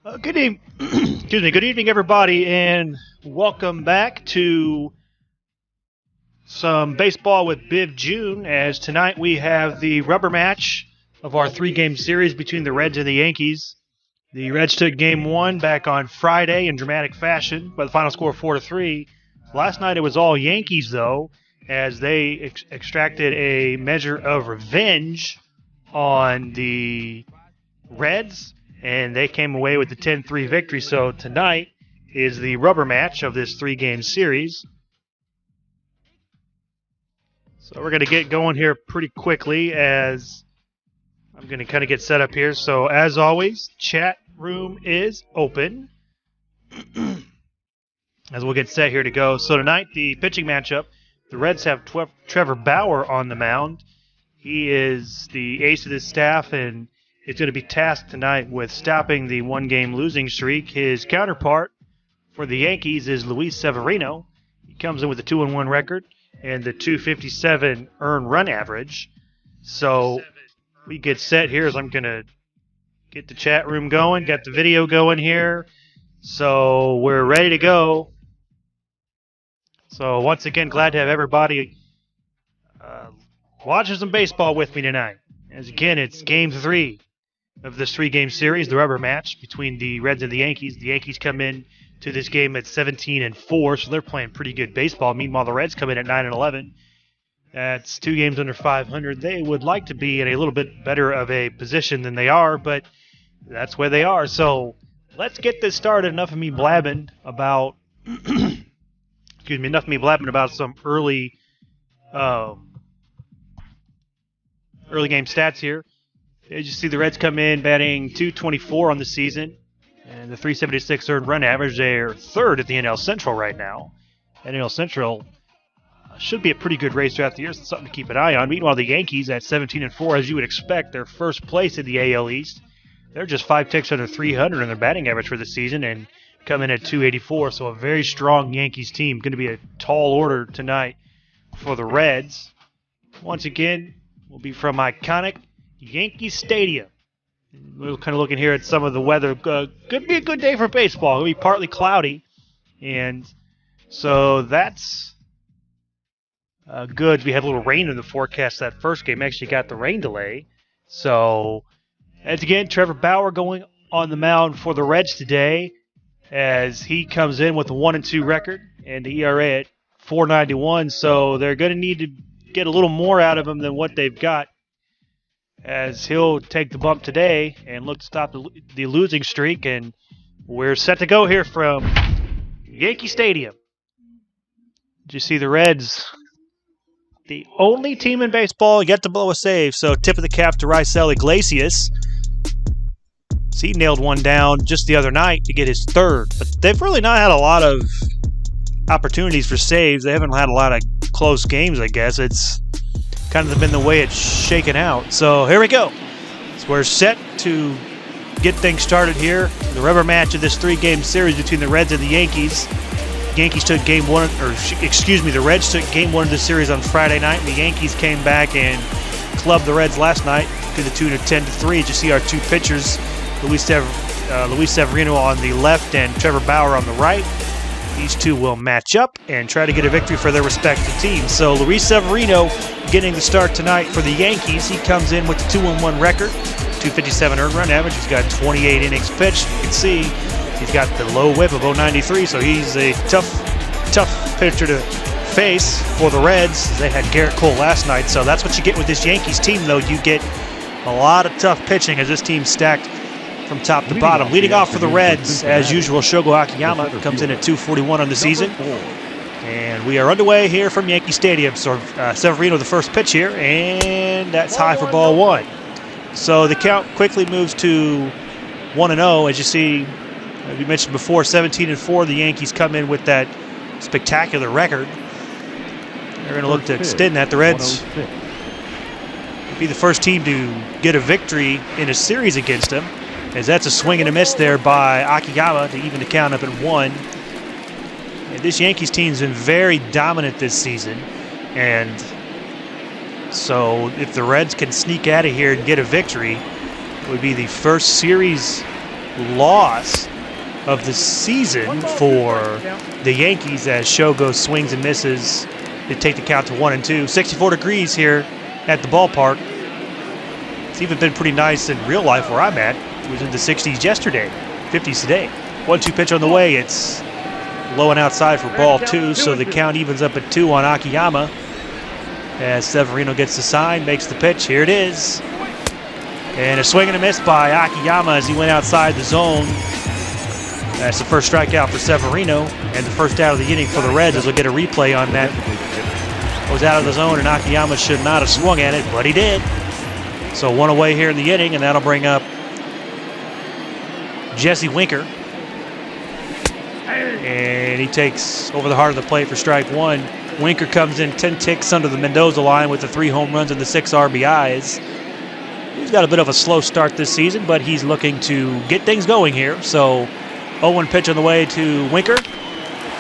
Good evening, everybody, and welcome back to some baseball with Biv June. As tonight we have the rubber match of our three-game series between the Reds and the Yankees. The Reds took Game 1 back on Friday in dramatic fashion by the final score of 4-3. Last night it was all Yankees, though, as they extracted a measure of revenge on the Reds, and they came away with the 10-3 victory. So tonight is the rubber match of this three-game series. So we're going to get going here pretty quickly as I'm going to kind of get set up here. So as always, chat room is open as we'll get set here to go. So tonight, the pitching matchup, the Reds have Trevor Bauer on the mound. He is the ace of the staff, and is going to be tasked tonight with stopping the one-game losing streak. His counterpart for the Yankees is Luis Severino. He comes in with a 2-1 record and the .257 earned run average. So we get set here as I'm going to get the chat room going, got the video going here. So we're ready to go. So once again, glad to have everybody watching some baseball with me tonight. As again, it's Game 3 of this three-game series, the rubber match between the Reds and the Yankees. The Yankees come in to this game at 17-4, so they're playing pretty good baseball. Meanwhile, the Reds come in at 9-11. That's 2 games under 500. They would like to be in a little bit better of a position than they are, but that's where they are. So let's get this started. Enough of me blabbing about enough of me blabbing about some early game stats here. As you see, the Reds come in batting .224 on the season, and the .376 earned run average. They're third at the NL Central right now. NL Central should be a pretty good race throughout the year, so something to keep an eye on. Meanwhile, the Yankees at 17-4, as you would expect, they're first place in the AL East. They're just 5 ticks under 300 in their batting average for the season and come in at .284, so a very strong Yankees team. Going to be a tall order tonight for the Reds. Once again, will be from iconic Yankee Stadium. We're kind of looking here at some of the weather. Could be a good day for baseball. It'll be partly cloudy, and so that's good. We had a little rain in the forecast that first game. Actually got the rain delay. So, as again, Trevor Bauer going on the mound for the Reds today as he comes in with a 1-2 record and the ERA at 4.91. So they're going to need to get a little more out of him than what they've got, as he'll take the bump today and look to stop the losing streak. And we're set to go here from Yankee Stadium. Did you see the Reds? The only team in baseball yet to blow a save, so tip of the cap to Raisel Iglesias. He nailed one down just the other night to get his third, but they've really not had a lot of opportunities for saves. They haven't had a lot of close games, I guess. It's kind of been the way it's shaken out. So here we go. So we're set to get things started here. The rubber match of this three-game series between the Reds and the Yankees. The Reds took Game 1 of the series on Friday night, and the Yankees came back and clubbed the Reds last night to the tune of 10-3. As you see, our two pitchers, Luis Severino on the left and Trevor Bauer on the right. These two will match up and try to get a victory for their respective teams. So Luis Severino getting the start tonight for the Yankees. He comes in with a 2-1 record, .257 earned run average. He's got 28 innings pitched. You can see he's got the low whip of .093, so he's a tough pitcher to face for the Reds. They had Garrett Cole last night, so that's what you get with this Yankees team, though. You get a lot of tough pitching as this team's stacked from top to bottom. Leading off for the Reds, as usual, Shogo Akiyama comes in at .241 on the season. And we are underway here from Yankee Stadium. So Severino the first pitch here, and that's high for ball one. So the count quickly moves to 1-0. As you see, as we mentioned before, 17-4. The Yankees come in with that spectacular record. They're going to look to extend that. The Reds will be the first team to get a victory in a series against them, as that's a swing and a miss there by Akiyama to even the count up at 1. And this Yankees team's been very dominant this season, and so if the Reds can sneak out of here and get a victory, it would be the first series loss of the season for the Yankees as Shogo swings and misses to take the count to 1-2. 64 degrees here at the ballpark. It's even been pretty nice in real life where I'm at. It was in the 60s yesterday, 50s today. 1-2 pitch on the way. It's low and outside for ball 2, so the count evens up at 2 on Akiyama. As Severino gets the sign, makes the pitch. Here it is. And a swing and a miss by Akiyama as he went outside the zone. That's the first strikeout for Severino, and the first out of the inning for the Reds, as we'll get a replay on that. Goes out of the zone, and Akiyama should not have swung at it, but he did. So one away here in the inning, and that'll bring up Jesse Winker. And he takes over the heart of the plate for strike 1. Winker comes in 10 ticks under the Mendoza line with the 3 home runs and the 6 RBIs. He's got a bit of a slow start this season, but he's looking to get things going here. So 0-1 pitch on the way to Winker.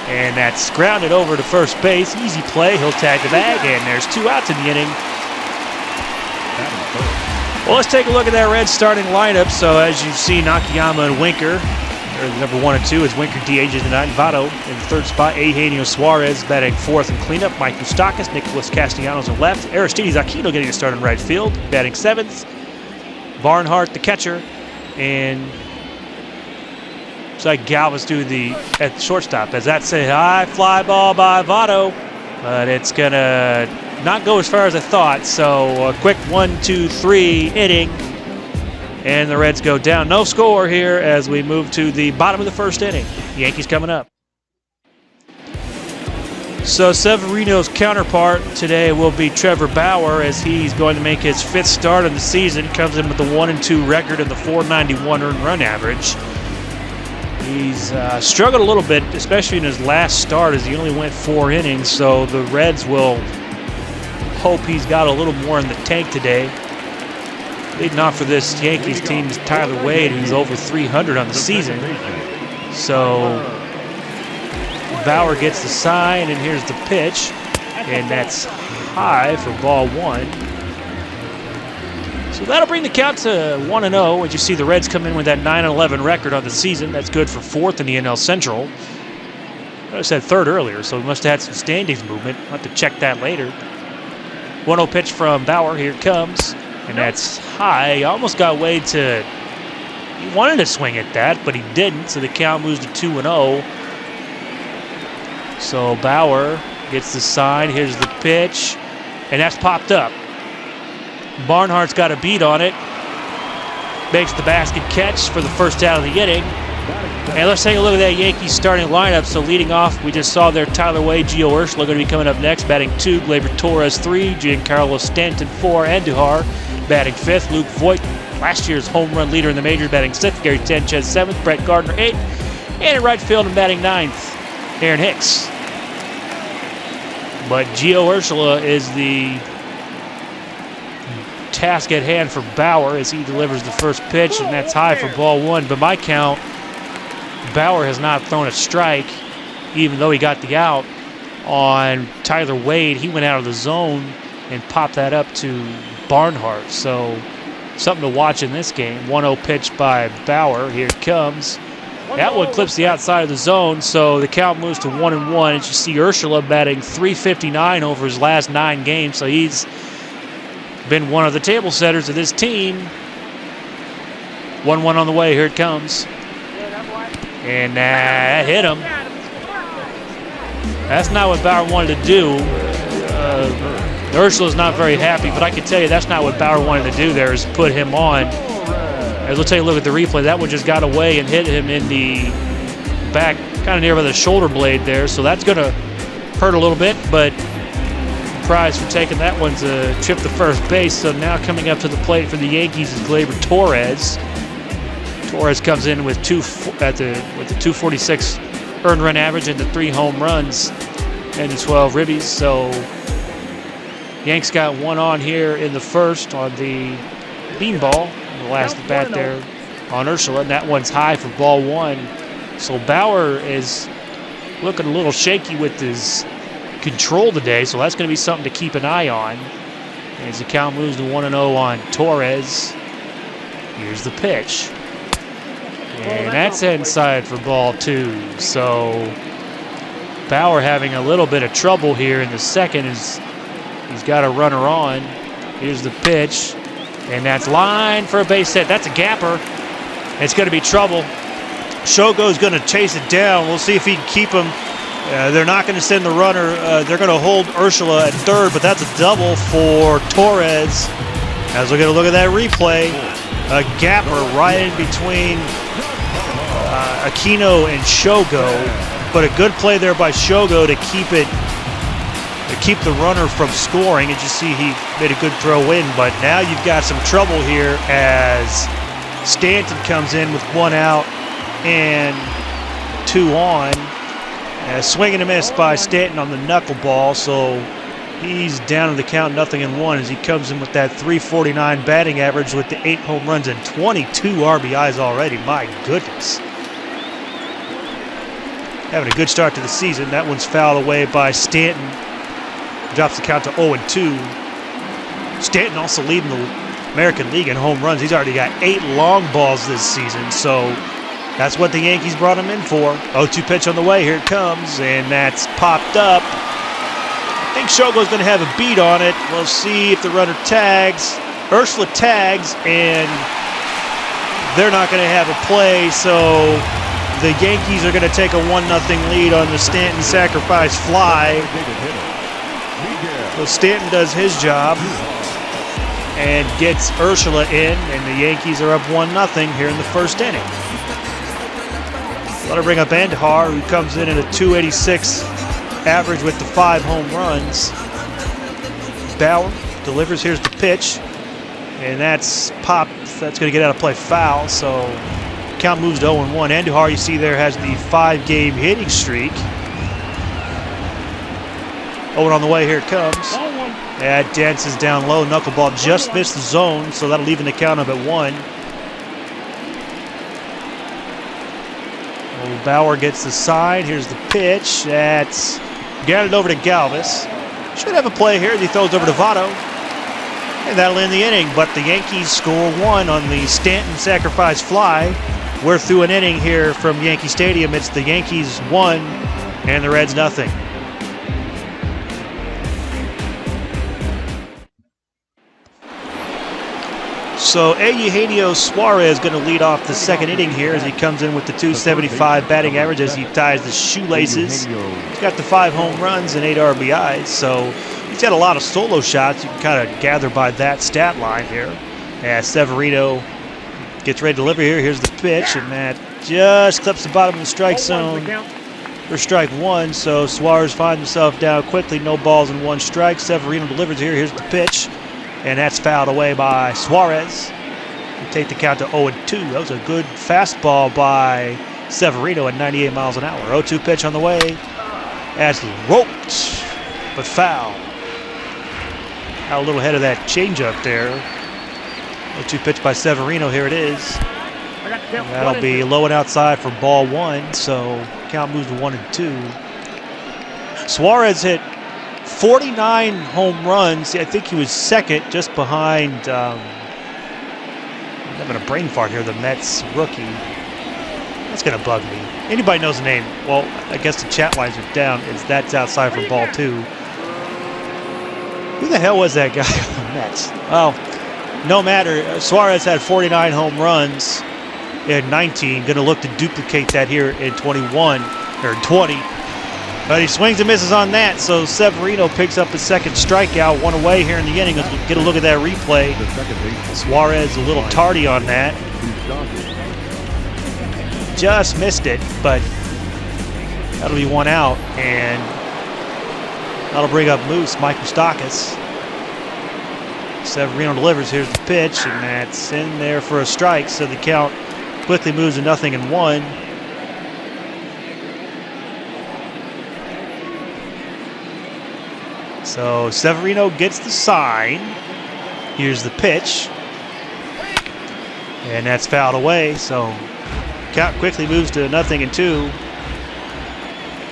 And that's grounded over to first base. Easy play. He'll tag the bag, and there's 2 outs in the inning. Well, let's take a look at that Reds starting lineup. So as you've seen, Akiyama and Winker, or number 1 and 2 is Winker DHs tonight. Votto in the third spot. Eugenio Suarez batting 4th in cleanup. Mike Moustakas, Nicholas Castellanos in left. Aristides Aquino getting a start in right field, batting 7th. Barnhart, the catcher, and it's like Galvis do at the shortstop. As that's a high fly ball by Votto, but it's gonna not go as far as I thought. So a quick 1-2-3 inning, and the Reds go down. No score here as we move to the bottom of the first inning. Yankees coming up. So Severino's counterpart today will be Trevor Bauer, as he's going to make his 5th start of the season. Comes in with the 1-2 record and the .491 earned run average. He's struggled a little bit, especially in his last start, as he only went 4 innings. So the Reds will hope he's got a little more in the tank today. Leading off for this Yankees team is Tyler Wade, who's over 300 on the season. So Bauer gets the sign, and here's the pitch, and that's high for ball 1. So that'll bring the count to 1-0. As you see, the Reds come in with that 9-11 record on the season. That's good for 4th in the NL Central. I said 3rd earlier, so we must have had some standings movement. I'll have to check that later. 1-0 pitch from Bauer. Here it comes, and that's high. He almost got Wade to... He wanted to swing at that, but he didn't, so the count moves to 2-0. So Bauer gets the sign. Here's the pitch, and that's popped up. Barnhart's got a beat on it. Makes the basket catch for the first out of the inning. And let's take a look at that Yankees starting lineup. So leading off, we just saw there Tyler Wade, Gio Urshela going to be coming up next, batting 2. Gleyber Torres 3, Giancarlo Stanton 4, Andujar batting 5th. Luke Voigt, last year's home run leader in the majors, batting 6th. Gary Sanchez 7th. Brett Gardner 8th. And in right field and batting 9th, Aaron Hicks. But Gio Urshela is the task at hand for Bauer as he delivers the first pitch, and that's high for ball 1. But my count, Bauer has not thrown a strike, even though he got the out on Tyler Wade. He went out of the zone and popped that up to Barnhart. So something to watch in this game. 1-0 pitch by Bauer. Here it comes. That one clips the outside of the zone, so the count moves to 1-1. As you see, Urshela batting .359 over his last 9 games, so he's been one of the table setters of this team. 1-1 on the way. Here it comes. And that hit him. That's not what Bauer wanted to do. Urshela's not very happy, but I can tell you that's not what Bauer wanted to do there, is put him on. As we'll take a look at the replay, that one just got away and hit him in the back, kind of near by the shoulder blade there. So that's going to hurt a little bit, but prize for taking that one to trip the first base. So now coming up to the plate for the Yankees is Gleyber Torres. Torres comes in with the 246 earned run average and the 3 home runs and the 12 ribbies. So Yanks got one on here in the first on the beanball. The last at bat there on Urshela, and that one's high for ball 1. So Bauer is looking a little shaky with his control today, so that's going to be something to keep an eye on. As the count moves to 1-0 on Torres. Here's the pitch. And that's inside for ball 2. So Bauer having a little bit of trouble here in the second. He's got a runner on. Here's the pitch. And that's line for a base hit. That's a gapper. It's going to be trouble. Shogo's going to chase it down. We'll see if he can keep him. They're not going to send the runner. They're going to hold Ursula at third, but that's a double for Torres. As we're going to look at that replay, a gapper right in between Aquino and Shogo, but a good play there by Shogo to keep the runner from scoring. And you see he made a good throw in, but now you've got some trouble here as Stanton comes in with 1 out and 2 on. Swing and a miss by Stanton on the knuckleball, so he's down in the count 0-1 as he comes in with that .349 batting average with the 8 home runs and 22 RBIs already. My goodness. Having a good start to the season. That one's fouled away by Stanton. Drops the count to 0-2. Stanton also leading the American League in home runs. He's already got 8 long balls this season, so that's what the Yankees brought him in for. 0-2 pitch on the way. Here it comes, and that's popped up. I think Shogo's going to have a beat on it. We'll see if the runner tags. Ursula tags, and they're not going to have a play, so the Yankees are going to take a 1-0 lead on the Stanton sacrifice fly. So Stanton does his job and gets Ursula in, and the Yankees are up 1-0 here in the first inning. Let her bring up Andahar, who comes in at a .286 average with the 5 home runs. Bauer delivers. Here's the pitch, and that's popped. That's going to get out of play, foul. So count moves to 0-1. Andahar, you see there, has the 5-game hitting streak. 0 on the way. Here it comes. That dances down low. Knuckleball just missed the zone, so that'll even the count up at 1. Bauer gets the side. Here's the pitch. That's got it over to Galvis. Should have a play here as he throws over to Votto. And that'll end the inning. But the Yankees score 1 on the Stanton sacrifice fly. We're through an inning here from Yankee Stadium. It's the Yankees 1 and the Reds 0. So Eugenio Suarez going to lead off the second inning here as he comes in with the .275 batting average as he ties the shoelaces. He's got the 5 home runs and 8 RBIs, so he's got a lot of solo shots. You can kind of gather by that stat line here. As Severino gets ready to deliver here. Here's the pitch, and that just clips the bottom of the strike zone for strike 1. So Suarez finds himself down quickly. No balls and 1 strike. Severino delivers here. Here's the pitch. And that's fouled away by Suarez. We take the count to 0-2. That was a good fastball by Severino at 98 miles an hour. 0-2 pitch on the way. That's roped, but foul. Out a little ahead of that changeup there. 0-2 pitch by Severino. Here it is. That'll be low and outside for ball 1. So count moves to 1-2. Suarez hit 49 home runs. I think he was second, just behind. I'm having a brain fart here. The Mets rookie. That's gonna bug me. Anybody knows the name? Well, I guess the chat lines are down. That's outside for ball 2. Who the hell was that guy on the Mets? Well, no matter. Suarez had 49 home runs in 19. Going to look to duplicate that here in 21 or 20. But he swings and misses on that, so Severino picks up his second strikeout, 1 away here in the inning. Let's get a look at that replay. Suarez a little tardy on that. Just missed it, but that'll be 1 out, and that'll bring up Moose, Mike Moustakas. Severino delivers. Here's the pitch, and that's in there for a strike, so the count quickly moves to 0-1. So Severino gets the sign. Here's the pitch. And that's fouled away. So count quickly moves to 0-2.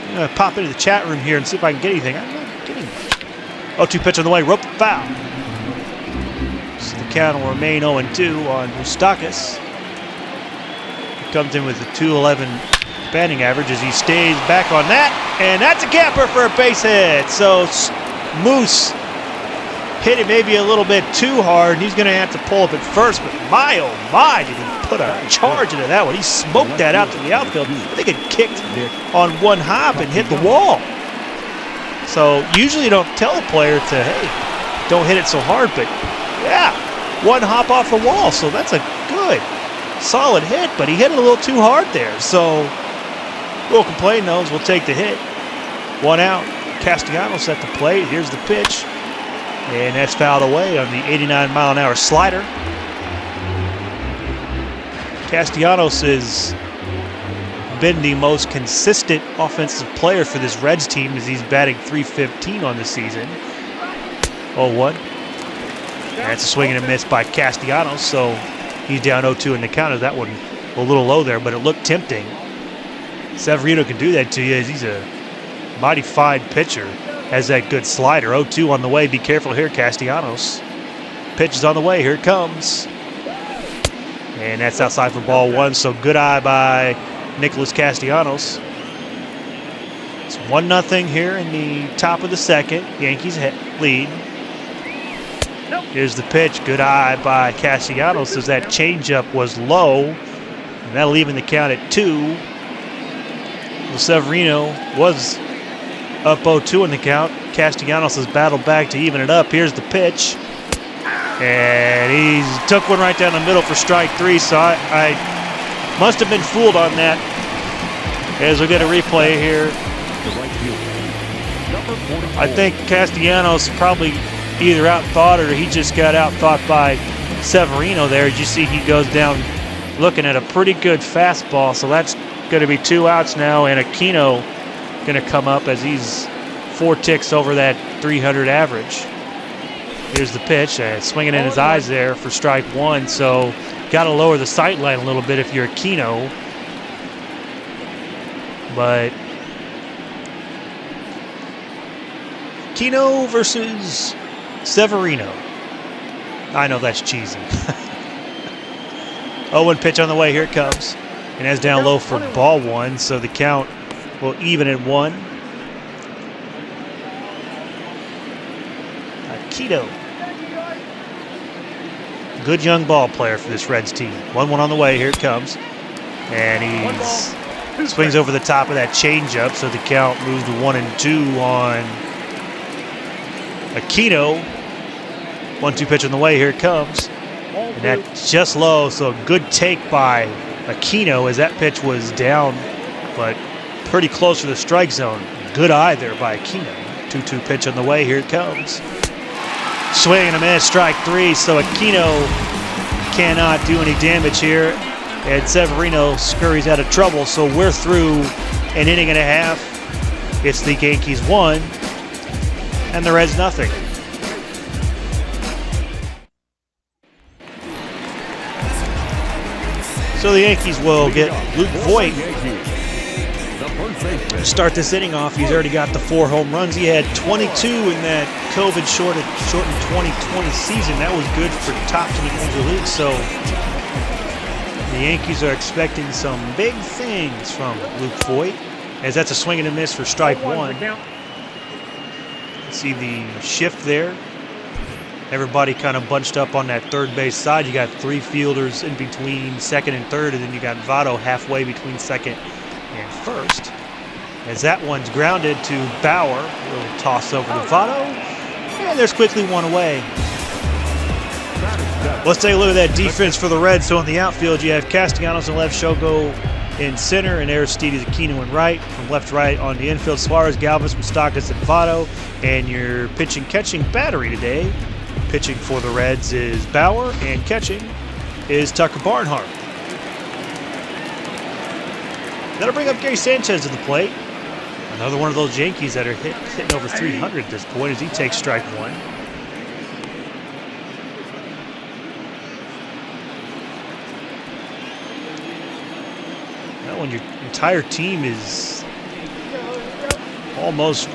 I'm going to pop into the chat room here and see if I can get anything. I'm not getting it. 0-2 pitch on the way. Rope foul. So the count will remain 0-2 on Moustakas. Comes in with a 211 batting average as he stays back on that. And that's a capper for a base hit. So Moose hit it maybe a little bit too hard. He's going to have to pull up at first. But my, oh my, did he put a charge into that one. He smoked that out to the outfield. I think it kicked on one hop and hit the wall. So usually you don't tell a player to, hey, don't hit it so hard. But yeah, one hop off the wall. So that's a good, solid hit. But he hit it a little too hard there. So we'll complain those. We'll take the hit. One out. Castellanos at the plate. Here's the pitch. And that's fouled away on the 89-mile-an-hour slider. Castellanos has been the most consistent offensive player for this Reds team as he's batting .315 on the season. 0-1. That's a swing and a miss by Castellanos, so he's down 0-2 in the counter. That one a little low there, but it looked tempting. Severino can do that to you as he's a mighty fine pitcher. Has that good slider. 0-2 on the way. Be careful here, Castellanos. Pitch is on the way. Here it comes. And that's outside for ball one. So good eye by Nicholas Castellanos. It's 1-0 here in the top of the second. Yankees lead. Here's the pitch. Good eye by Castellanos as that changeup was low. And that'll even the count at 2. Well, Severino was up 0-2 in the count. Castellanos has battled back to even it up. Here's the pitch. And he took one right down the middle for strike 3. So I must have been fooled on that. As we get a replay here. I think Castellanos probably either outthought or he just got outthought by Severino there. As you see, he goes down looking at a pretty good fastball. So that's going to be 2 outs now. And Aquino going to come up as he's 4 ticks over that 300 average. Here's the pitch, swinging in his eyes there for strike 1. So got to lower the sight line a little bit if you're Aquino. But Aquino versus Severino. I know that's cheesy. 0-1 pitch on the way. Here it comes. And that's down low for ball 1. So the count will even at 1. Aquino. Good young ball player for this Reds team. 1-1 on the way. Here it comes. And he swings over the top of that changeup. So the count moves to 1-2 on Aquino. 1-2 pitch on the way. Here it comes. And that's just low. So a good take by Aquino as that pitch was down, but pretty close to the strike zone. Good eye there by Aquino. 2-2 pitch on the way. Here it comes. Swing and a miss, strike 3. So Aquino cannot do any damage here. And Severino scurries out of trouble. So we're through an inning and a half. It's the Yankees 1 and the Reds 0. So the Yankees will get Luke Voit to start this inning off. He's already got the 4 home runs. He had 22 in that COVID-shortened 2020 season. That was good for tops in the Major League. So the Yankees are expecting some big things from Luke Voit, as that's a swing and a miss for strike 1. See the shift there. Everybody kind of bunched up on that third base side. You got 3 fielders in between second and third, and then you got Votto halfway between second and first. As that one's grounded to Bauer. A little toss over to Votto. And there's quickly 1 away. Let's take a look at that defense for the Reds. So in the outfield, you have Castellanos in left, Shogo in center, and Aristides Aquino in right. From left to right on the infield, Suarez, Galvis, Moustakas, and Votto. And your pitching-catching battery today. Pitching for the Reds is Bauer, and catching is Tucker Barnhart. That'll bring up Gary Sanchez to the plate. Another one of those Yankees that are hitting over 300 at this point as he takes strike 1. That one, your entire team is almost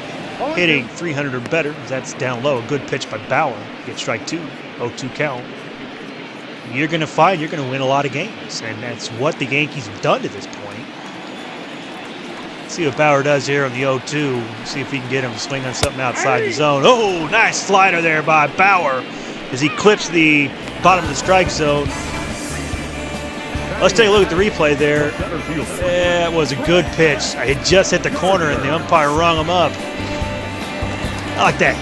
hitting 300 or better. That's down low. A good pitch by Bauer. Get strike 2. 0-2 count. you're going to find you're going to win a lot of games. And that's what the Yankees have done to this point. See what Bauer does here on the 0-2. See if he can get him to swing on something outside the zone. Oh, nice slider there by Bauer as he clips the bottom of the strike zone. Let's take a look at the replay there. That was a good pitch. I had just hit the corner and the umpire rung him up. I like that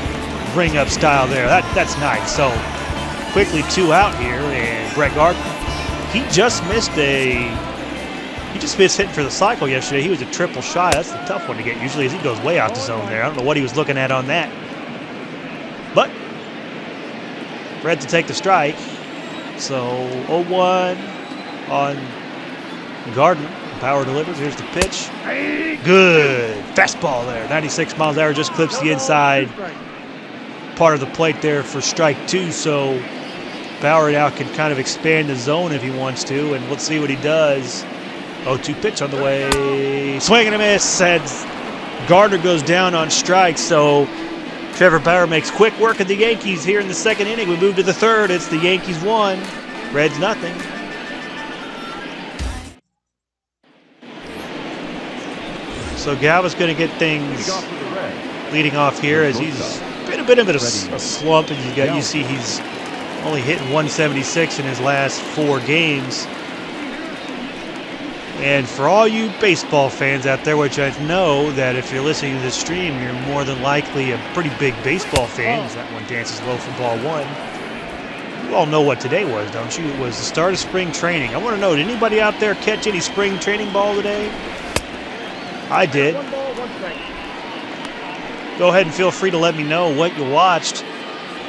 ring up style there. That's nice. So quickly 2 out here, and Brett Gardner, he just missed hitting for the cycle yesterday. He was a triple shy. That's the tough one to get usually, as he goes way out the zone there. I don't know what he was looking at on that. But Brett to take the strike. So 0-1 on Gardner. Power delivers. Here's the pitch. Good fastball there. 96 miles an hour, just clips the inside part of the plate there for strike 2. So Bauer now can kind of expand the zone if he wants to, and let's see what he does. 0-2 pitch on the way. Swing and a miss, and Gardner goes down on strike. So Trevor Bauer makes quick work of the Yankees here in the second inning. We move to the third. It's the Yankees 1, Reds nothing. So Galva's going to get things leading off here, as he's been a bit of a slump, and you see he's only hitting 176 in his last 4 games. And for all you baseball fans out there, which I know that if you're listening to this stream, you're more than likely a pretty big baseball fan, as that one dances low for ball 1. You all know what today was, don't you? It was the start of spring training. I want to know, did anybody out there catch any spring training ball today? I did. Go ahead and feel free to let me know what you watched.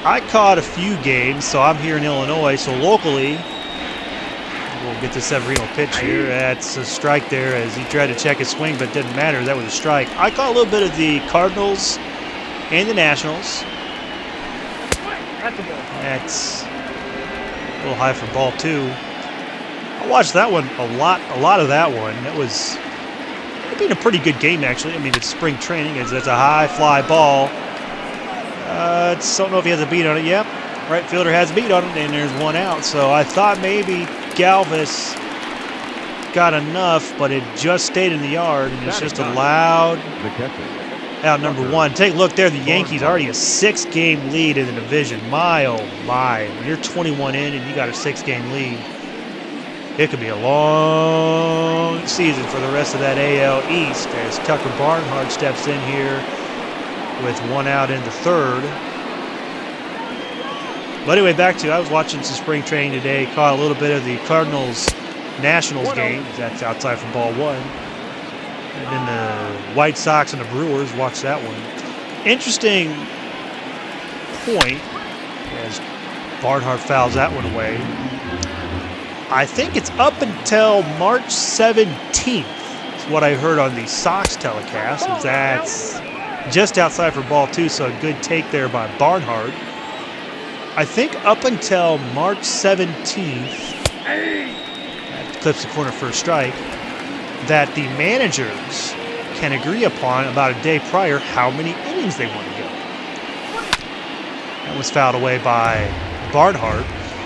I caught a few games, so I'm here in Illinois, so locally, we'll get to Severino pitch here. That's a strike there as he tried to check his swing, but it didn't matter. That was a strike. I caught a little bit of the Cardinals and the Nationals. That's a little high for ball 2. I watched that one a lot of that one. That was been a pretty good game, actually. I mean, it's spring training. It's a high fly ball. Don't know if he has a beat on it. Yep, right fielder has a beat on it, and there's 1 out. So I thought maybe Galvis got enough, but it just stayed in the yard, and it's just allowed out number 1. Take a look there. The Yankees already a 6-game lead in the division. My, oh my. When you're 21 in and you got a 6-game lead, it could be a long season for the rest of that AL East, as Tucker Barnhart steps in here with 1 out in the third. But anyway, I was watching some spring training today, caught a little bit of the Cardinals-Nationals game. That's outside from ball 1. And then the White Sox and the Brewers, watched that one. Interesting point, as Barnhart fouls that one away. I think it's up until March 17th, is what I heard on the Sox telecast. That's just outside for ball 2, so a good take there by Barnhart. I think up until March 17th, that clips the corner for a strike, that the managers can agree upon about a day prior how many innings they want to go. That was fouled away by Barnhart.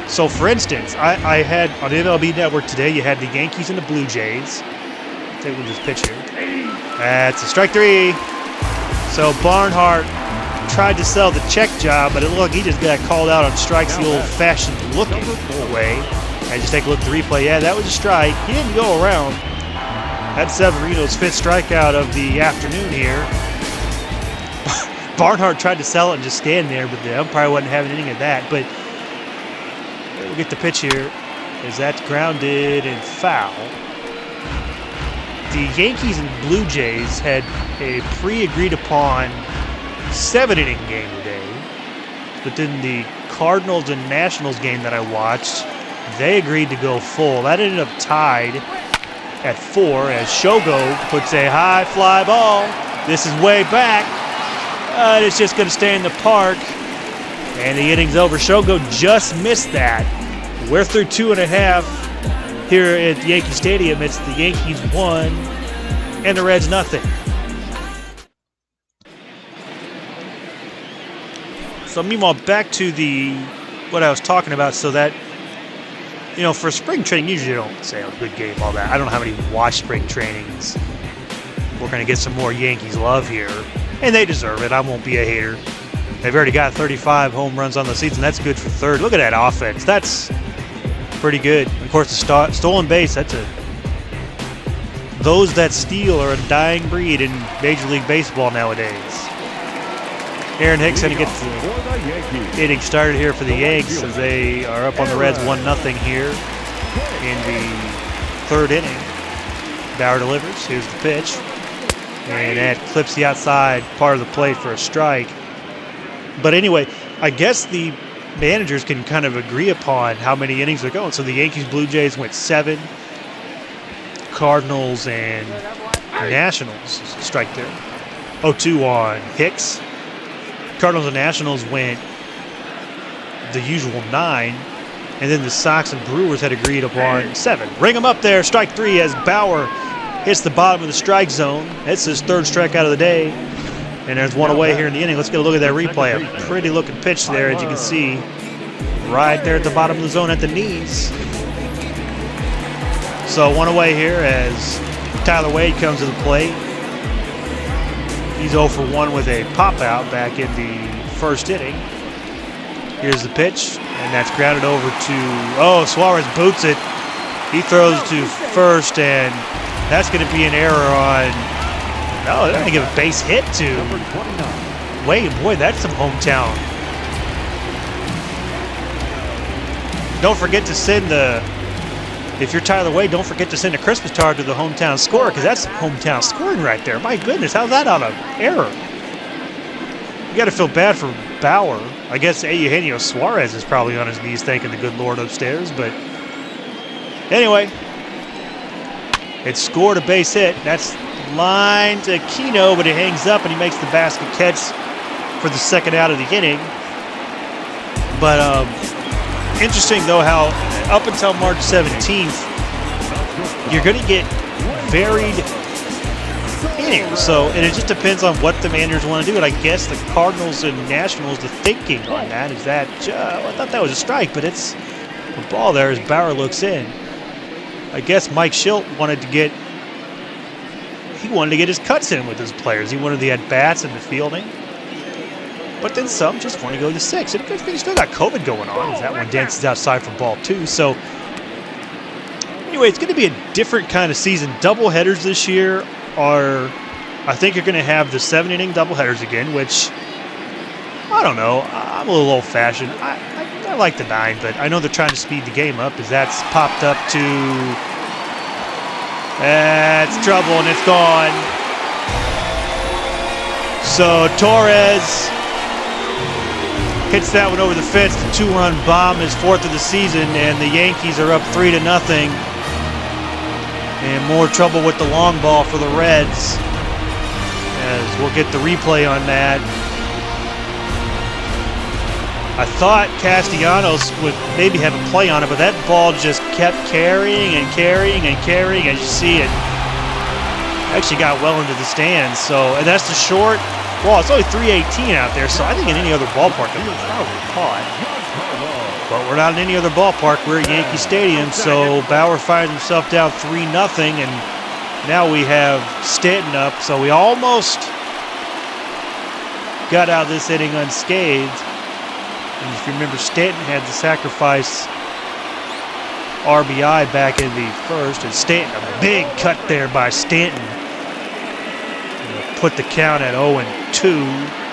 So, for instance, I had on the MLB Network today, you had the Yankees and the Blue Jays. Take a look at this pitch here. That's a strike 3. So, Barnhart tried to sell the check job, but look, he just got called out on strikes the old-fashioned looking way. And just take a look at the replay. Yeah, that was a strike. He didn't go around. That's Severino's 5th strikeout of the afternoon here. Barnhart tried to sell it and just stand there, but the umpire wasn't having any of that. But we'll get the pitch here, as that's grounded and foul. The Yankees and Blue Jays had a pre-agreed upon 7-inning game today, but then the Cardinals and Nationals game that I watched, they agreed to go full. That ended up tied at 4 as Shogo puts a high fly ball. This is way back. It's just going to stay in the park. And the inning's over. Shogo just missed that. We're through 2.5 here at Yankee Stadium. It's the Yankees 1 and the Reds nothing. So meanwhile, back to what I was talking about. So that You know, for spring training, usually don't say a good game, all that. I don't know how many watch spring trainings. We're going to get some more Yankees love here, and they deserve it. I won't be a hater. They've already got 35 home runs on the season. That's good for third. Look at that offense. That's pretty good. Of course, the stolen base, those that steal are a dying breed in Major League Baseball nowadays. Aaron Hicks going to get the inning started here for the Yanks as they are up on the Reds 1-0 here in the third inning. Bauer delivers. Here's the pitch. And that clips the outside part of the plate for a strike. But anyway, I guess the managers can kind of agree upon how many innings they're going. So the Yankees, Blue Jays went 7. Cardinals and Nationals strike there. 0-2 on Hicks. Cardinals and Nationals went the usual 9. And then the Sox and Brewers had agreed upon 7. Ring him up there. Strike 3 as Bauer hits the bottom of the strike zone. It's his third strikeout of the day. And there's one away here in the inning. Let's get a look at that replay. A pretty looking pitch there, as you can see. Right there at the bottom of the zone at the knees. So one away here as Tyler Wade comes to the plate. He's 0 for 1 with a pop-out back in the first inning. Here's the pitch, and that's grounded over to, Suarez boots it. He throws to first, and that's going to be an error on, they're going to give a base hit to Wade. Boy, that's some hometown. Don't forget to send if you're Tyler Wade, don't forget to send a Christmas card to the hometown scorer, because that's hometown scoring right there. My goodness, how's that on an error? You got to feel bad for Bauer. I guess Eugenio Suarez is probably on his knees thanking the good Lord upstairs. But anyway, it scored a base hit. That's line to Kino, but it hangs up and he makes the basket catch for the second out of the inning. But interesting, though, how up until March 17th, you're going to get varied innings. So, and it just depends on what the managers want to do. And I guess the Cardinals and Nationals, the thinking on that is that, I thought that was a strike, but it's a ball there as Bauer looks in. I guess Mike Schilt wanted to get his cuts in with his players. He wanted the at-bats and the fielding. But then some just want to go to 6. And you still got COVID going on, as that one dances outside for ball 2. So anyway, it's going to be a different kind of season. Doubleheaders this year I think you're going to have the 7-inning doubleheaders again, which, I don't know. I'm a little old-fashioned. I like the 9, but I know they're trying to speed the game up, as that's popped up to, that's trouble, and it's gone. So Torres hits that one over the fence. The 2-run bomb is 4th of the season, and the Yankees are up 3-0. And more trouble with the long ball for the Reds, as we'll get the replay on that. I thought Castellanos would maybe have a play on it, but that ball just kept carrying and carrying and carrying. As you see, it actually got well into the stands. So, and that's the short. Well, it's only 318 out there, so I think in any other ballpark it would probably caught. But we're not in any other ballpark. We're at Yankee Stadium, so Bauer finds himself down 3-0, and now we have Stanton up. So we almost got out of this inning unscathed. And if you remember, Stanton had the sacrifice RBI back in the first, and Stanton, a big cut there by Stanton. Put the count at 0-2.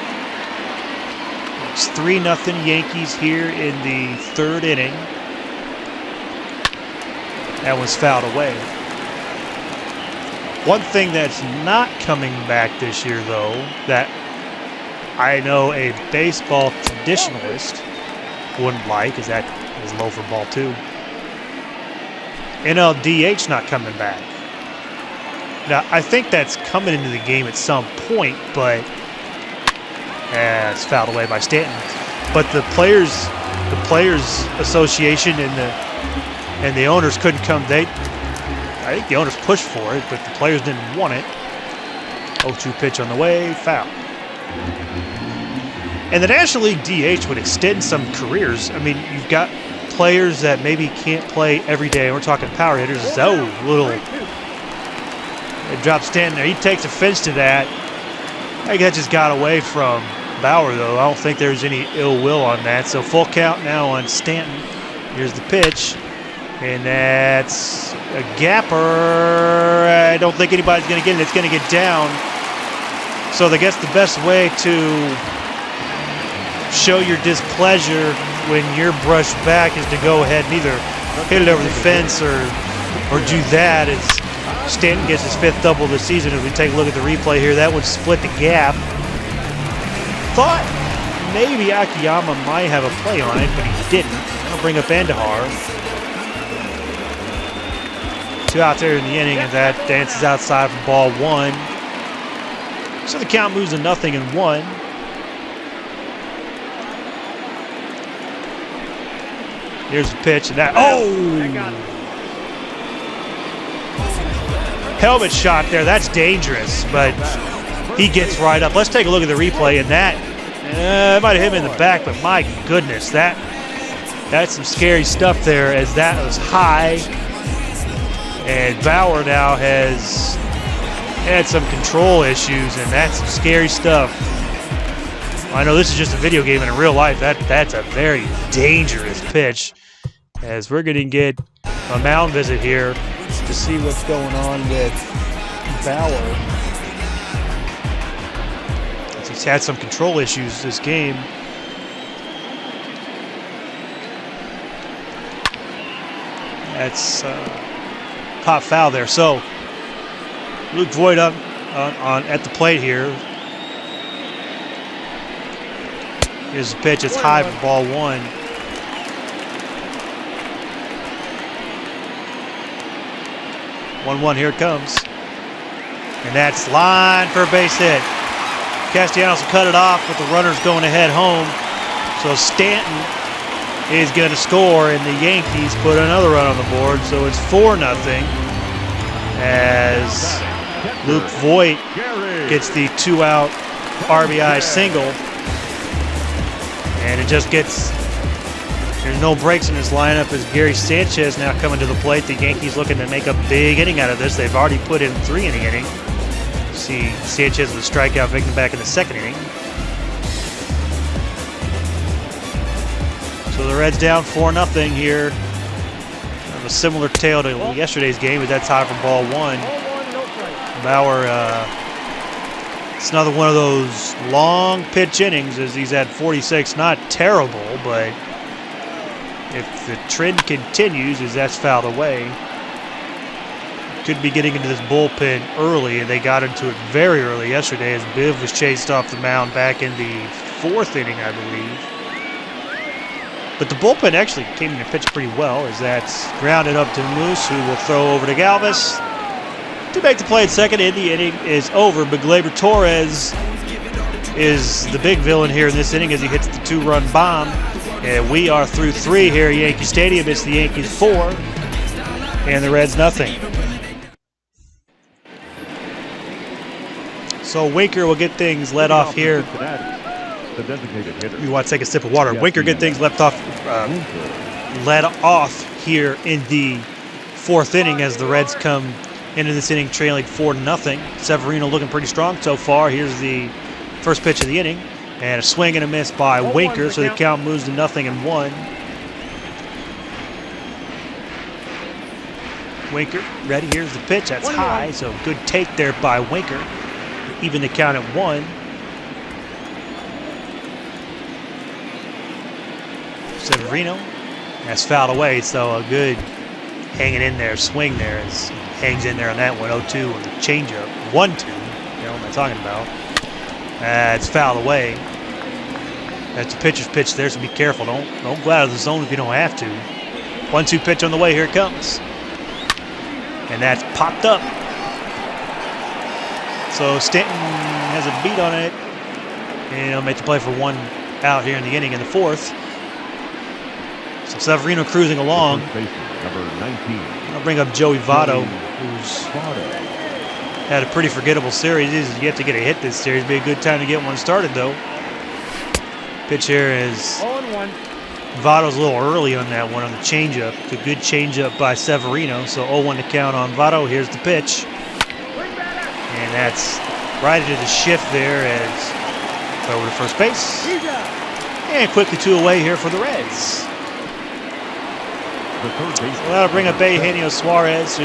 It's 3-0 Yankees here in the third inning. That was fouled away. One thing that's not coming back this year, though, that I know a baseball traditionalist wouldn't like, is that is low for ball 2. NLDH not coming back. Now, I think that's coming into the game at some point, but it's fouled away by Stanton. But the players association and the owners couldn't come. I think the owners pushed for it, but the players didn't want it. 0-2 pitch on the way, foul. And the National League DH would extend some careers. I mean, you've got players that maybe can't play every day. We're talking power hitters. Oh, little. It drops Stanton there. He takes offense to that. I think that just got away from Bauer, though. I don't think there's any ill will on that. So full count now on Stanton. Here's the pitch. And that's a gapper. I don't think anybody's going to get it. It's going to get down. So I guess the best way to show your displeasure when you're brushed back is to go ahead and either hit it over the fence or do that. As Stanton gets his 5th double of the season. As we take a look at the replay here, that would split the gap. Thought maybe Akiyama might have a play on it, but he didn't. That'll bring up Andahar. 2 out there in the inning, and that dances outside for ball 1. So the count moves to 0-1. Here's the pitch, and that. Oh! Helmet shot there. That's dangerous, but he gets right up. Let's take a look at the replay, and that might have hit him in the back, but my goodness, that's some scary stuff there, as that was high. And Bauer now has had some control issues, and that's some scary stuff. I know this is just a video game, and in real life, that's a very dangerous pitch. As we're going to get a mound visit here to see what's going on with Bauer. He's had some control issues this game. That's pop foul there. So Luke Voigt up on at the plate here. Here's the pitch. It's high for ball 1. Here it comes. And that's line for a base hit. Castellanos will cut it off with the runners going ahead home. So Stanton is going to score, and the Yankees put another run on the board. So it's 4-0 as Luke Voigt gets the 2-out RBI single. And it just gets, there's no breaks in this lineup as Gary Sanchez now coming to the plate. The Yankees looking to make a big inning out of this. They've already put in 3 in the inning. See Sanchez with a strikeout, making back in the 2nd inning. So the Reds down 4-0 here. Kind of a similar tale to yesterday's game, but that's high for ball 1. Bauer, it's another one of those long pitch innings as he's at 46. Not terrible, but if the trend continues as that's fouled away, could be getting into this bullpen early, and they got into it very early yesterday as Biv was chased off the mound back in the 4th inning, I believe. But the bullpen actually came in to pitch pretty well as that's grounded up to Moose, who will throw over to Galvis to make the play at second. And the inning is over, but Gleyber Torres is the big villain here in this inning as he hits the 2-run bomb. And we are through 3 here at Yankee Stadium. It's the Yankees 4 and the Reds 0. So Winker will get things led off here. You want to take a sip of water. Winker get things led off here in the 4th inning as the Reds come into this inning trailing 4-0. Severino looking pretty strong so far. Here's the first pitch of the inning. And a swing and a miss by Winker, so the count moves to 0-1. Winker ready. Here's the pitch. That's high, so good take there by Winker. Even the count at 1. Severino. That's fouled away, so a good hanging in there, swing there as he hangs in there on that 1-0-2 with a changeup. 1-2. You know what I'm talking about. It's fouled away. That's a pitcher's pitch there, so be careful. Don't go out of the zone if you don't have to. 1-2 pitch on the way. Here it comes. And that's popped up. So Stanton has a beat on it. And he'll make the play for 1 out here in the inning in the 4th. So Severino cruising along. I'll bring up Joey Votto, who's had a pretty forgettable series. You have to get a hit this series. Be a good time to get one started, though. Pitch here is Votto's a little early on that one on the changeup. It's a good changeup by Severino. So 0-1 to count on Votto. Here's the pitch. And that's right into the shift there as over to first base. And quickly 2 away here for the Reds. Well, that'll bring up Eugenio Suarez, who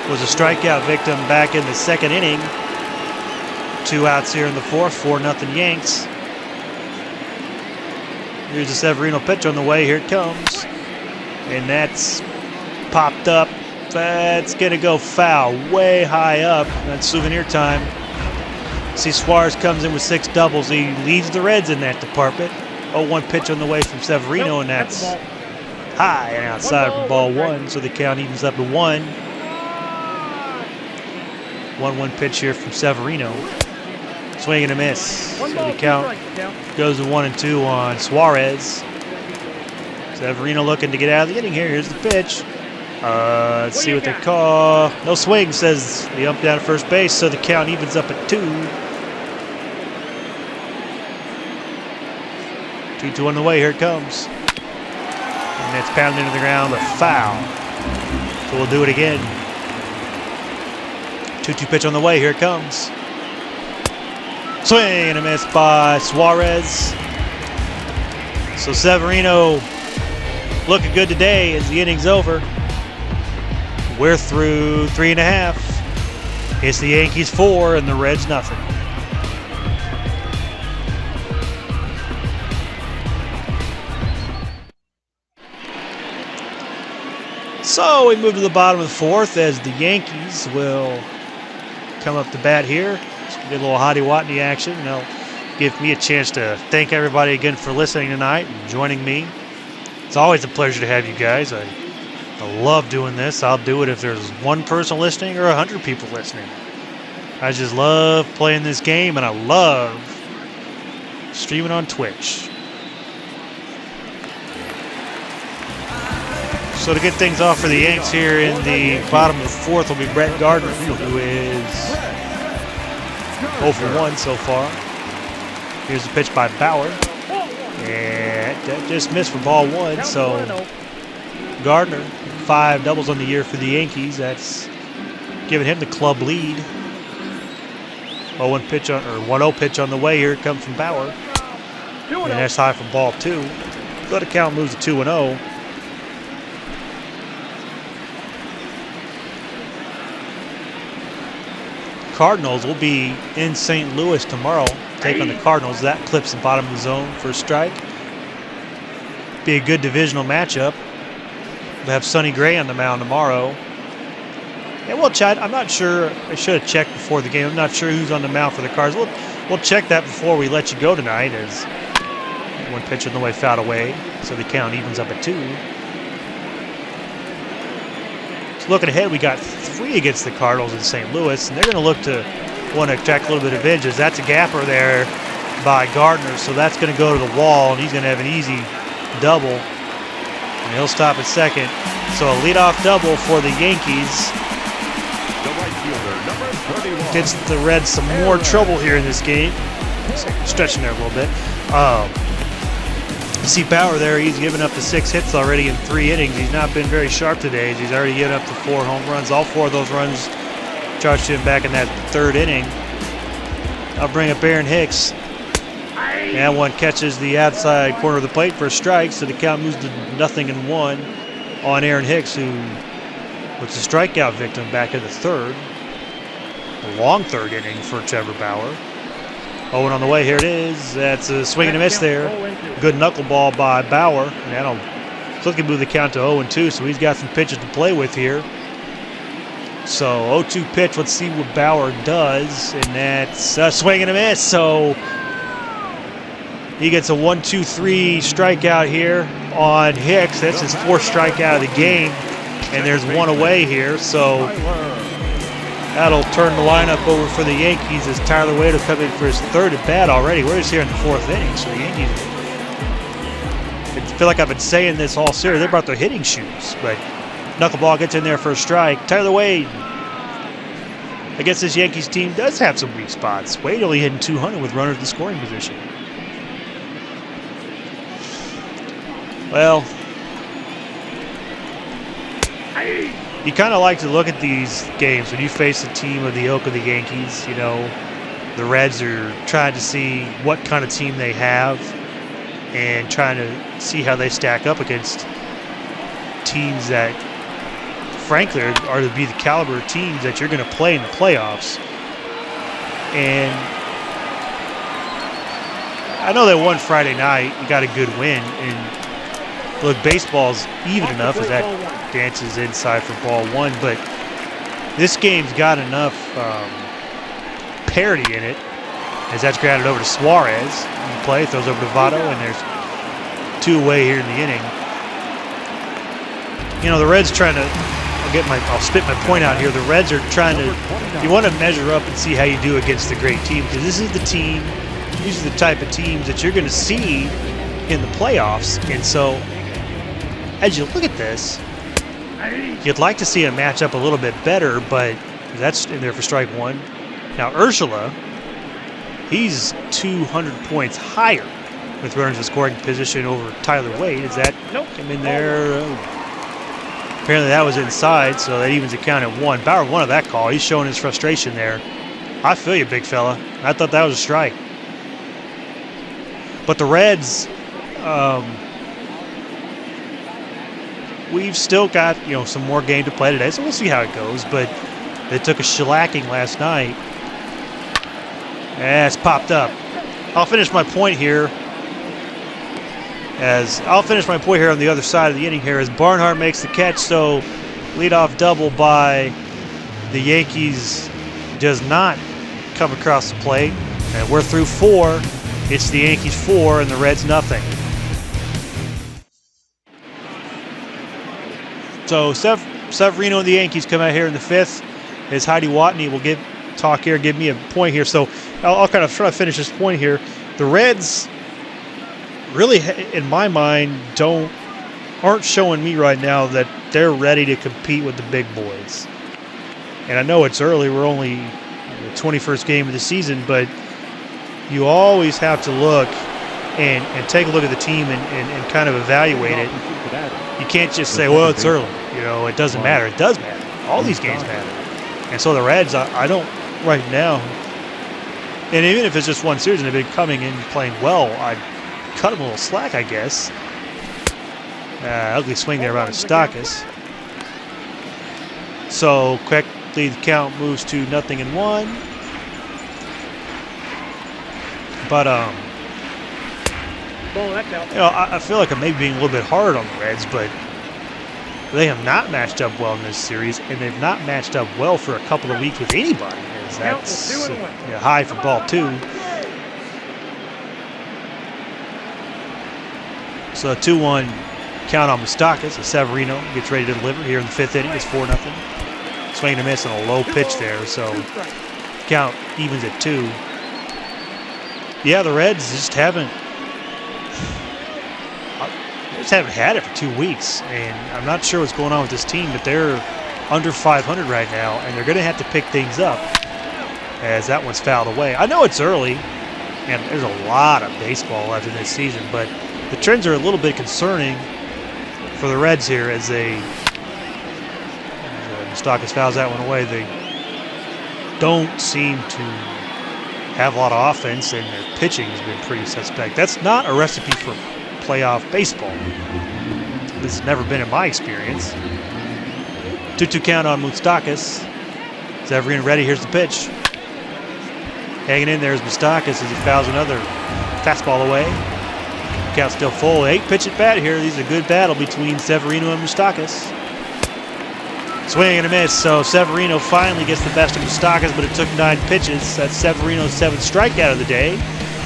was a strikeout victim back in the second inning. 2 outs here in the fourth, 4-0 Yanks. Here's a Severino pitch on the way. Here it comes. And that's popped up. That's going to go foul way high up. That's souvenir time. See, Suarez comes in with 6 doubles. He leads the Reds in that department. 0-1 pitch on the way from Severino, and that's high and outside for ball 1. So the count evens up to 1. 1-1 pitch here from Severino. Swing and a miss. So the count goes to 1-2 on Suarez. Severino looking to get out of the inning here. Here's the pitch. Let's see what they call. No swing, says the ump down at first base. So the count evens up at 2. 2-2 on the way. Here it comes. And it's pounded into the ground. A foul. So we'll do it again. 2-2 pitch on the way. Here it comes. Swing and a miss by Suarez. So Severino looking good today as the inning's over. We're through 3.5. It's the Yankees 4 and the Reds nothing. So we move to the bottom of the fourth as the Yankees will come up to bat here. Get a little hotty-watty action, and they'll give me a chance to thank everybody again for listening tonight and joining me. It's always a pleasure to have you guys. I love doing this. I'll do it if there's 1 person listening or 100 people listening. I just love playing this game, and I love streaming on Twitch. So to get things off for the Yanks here in the bottom of the fourth will be Brett Gardner, who is 0 for 1 so far. Here's the pitch by Bauer. And that just missed for ball 1. So Gardner, 5 doubles on the year for the Yankees. That's giving him the club lead. 0-1 pitch on, or 1-0 pitch on the way. Here it comes from Bauer. And that's high for ball 2. So the count moves to 2-0. Cardinals will be in St. Louis tomorrow. Take on the Cardinals. That clips the bottom of the zone for a strike. Be a good divisional matchup. We'll have Sonny Gray on the mound tomorrow. And we'll chat. I'm not sure. I should have checked before the game. I'm not sure who's on the mound for the Cards. We'll check that before we let you go tonight. As 1 pitch on the way, fouled away. So the count evens up at 2. Looking ahead, we got 3 against the Cardinals in St. Louis, and they're going to look to want to extract a little bit of edges. That's a gapper there by Gardner, so that's going to go to the wall, and he's going to have an easy double, and he'll stop at second. So a leadoff double for the Yankees. Gets the Reds some more trouble here in this game. Stretching there a little bit. You see Bauer there, he's given up the 6 hits already in 3 innings. He's not been very sharp today. He's already given up the 4 home runs. All 4 of those runs charged him back in that 3rd inning. I'll bring up Aaron Hicks. And that one catches the outside corner of the plate for a strike, so the count moves to 0-1 on Aaron Hicks, who was a strikeout victim back in the 3rd. A long 3rd inning for Trevor Bauer. Owen on the way, here it is. That's a swing and a miss there. Good knuckleball by Bauer. And that'll quickly move the count to 0-2, so he's got some pitches to play with here. So 0-2 pitch, let's see what Bauer does. And that's a swing and a miss. So he gets a 1-2-3 strikeout here on Hicks. That's his 4th strikeout of the game. And there's 1 away here, so that'll turn the lineup over for the Yankees as Tyler Wade will come in for his 3rd at bat already. We're just here in the 4th inning, so the Yankees, I feel like I've been saying this all series, they brought their hitting shoes, but knuckleball gets in there for a strike. Tyler Wade, I guess this Yankees team does have some weak spots. Wade only hitting 200 with runners in scoring position. Well, you kind of like to look at these games when you face a team of the ilk of the Yankees. You know, the Reds are trying to see what kind of team they have and trying to see how they stack up against teams that, frankly, are to be the caliber of teams that you're going to play in the playoffs. And I know that one Friday night you got a good win, and look, baseball's even enough as that dances inside for ball one, but this game's got enough parity in it as that's grounded over to Suarez. In play, throws over to Votto, and there's 2 away here in the inning. You know, the Reds trying to, I'll spit my point out here. The Reds are trying to, you want to measure up and see how you do against the great team, because this is the team, these are the type of teams that you're going to see in the playoffs. And so, as you look at this, you'd like to see a matchup a little bit better, but that's in there for strike one. Now, Urshela, he's 200 points higher with runners in scoring position over Tyler Wade. Is that him in there? Apparently that was inside, so that evens the count at 1. Bauer wanted that call. He's showing his frustration there. I feel you, big fella. I thought that was a strike. But the Reds, we've still got, some more game to play today, so we'll see how it goes. But they took a shellacking last night. It's popped up. I'll finish my point here on the other side of the inning here as Barnhart makes the catch. So leadoff double by the Yankees does not come across the plate. And we're through 4. It's the Yankees 4 and the Reds nothing. So Severino and the Yankees come out here in the 5th. As Heidi Watney will give me a point here. So I'll kind of try to finish this point here. The Reds really, in my mind, aren't showing me right now that they're ready to compete with the big boys. And I know it's early. We're only the 21st game of the season, but you always have to look and take a look at the team and kind of evaluate it. You can't just say, well, it's early. It doesn't matter. It does matter. All these games matter. And so the Reds, I don't right now, and even if it's just one series and they've been coming in playing well, I'd cut them a little slack, I guess. Ugly swing there around Moustakas. So quickly the count moves to 0-1. But I feel like I'm maybe being a little bit hard on the Reds, but they have not matched up well in this series, and they've not matched up well for a couple of weeks with anybody. As that's high for ball 2. So a 2-1 count on Moustakas as Severino gets ready to deliver here in the 5th inning. It's 4-0. Swing and a miss on a low pitch there, so count evens at 2. Yeah, the Reds just haven't had it for 2 weeks, and I'm not sure what's going on with this team, but they're under 500 right now, and they're going to have to pick things up as that one's fouled away. I know it's early, and there's a lot of baseball left in this season, but the trends are a little bit concerning for the Reds here as Moustakas fouls that one away. They don't seem to have a lot of offense, and their pitching has been pretty suspect. That's not a recipe for playoff baseball. This has never been in my experience. 2-2 count on Moustakas. Severino ready. Here's the pitch. Hanging in there is Moustakas as he fouls another fastball away. Count still full. 8-pitch at bat here. These are a good battle between Severino and Moustakas. Swing and a miss. So Severino finally gets the best of Moustakas, but it took 9 pitches. That's Severino's 7th strikeout of the day.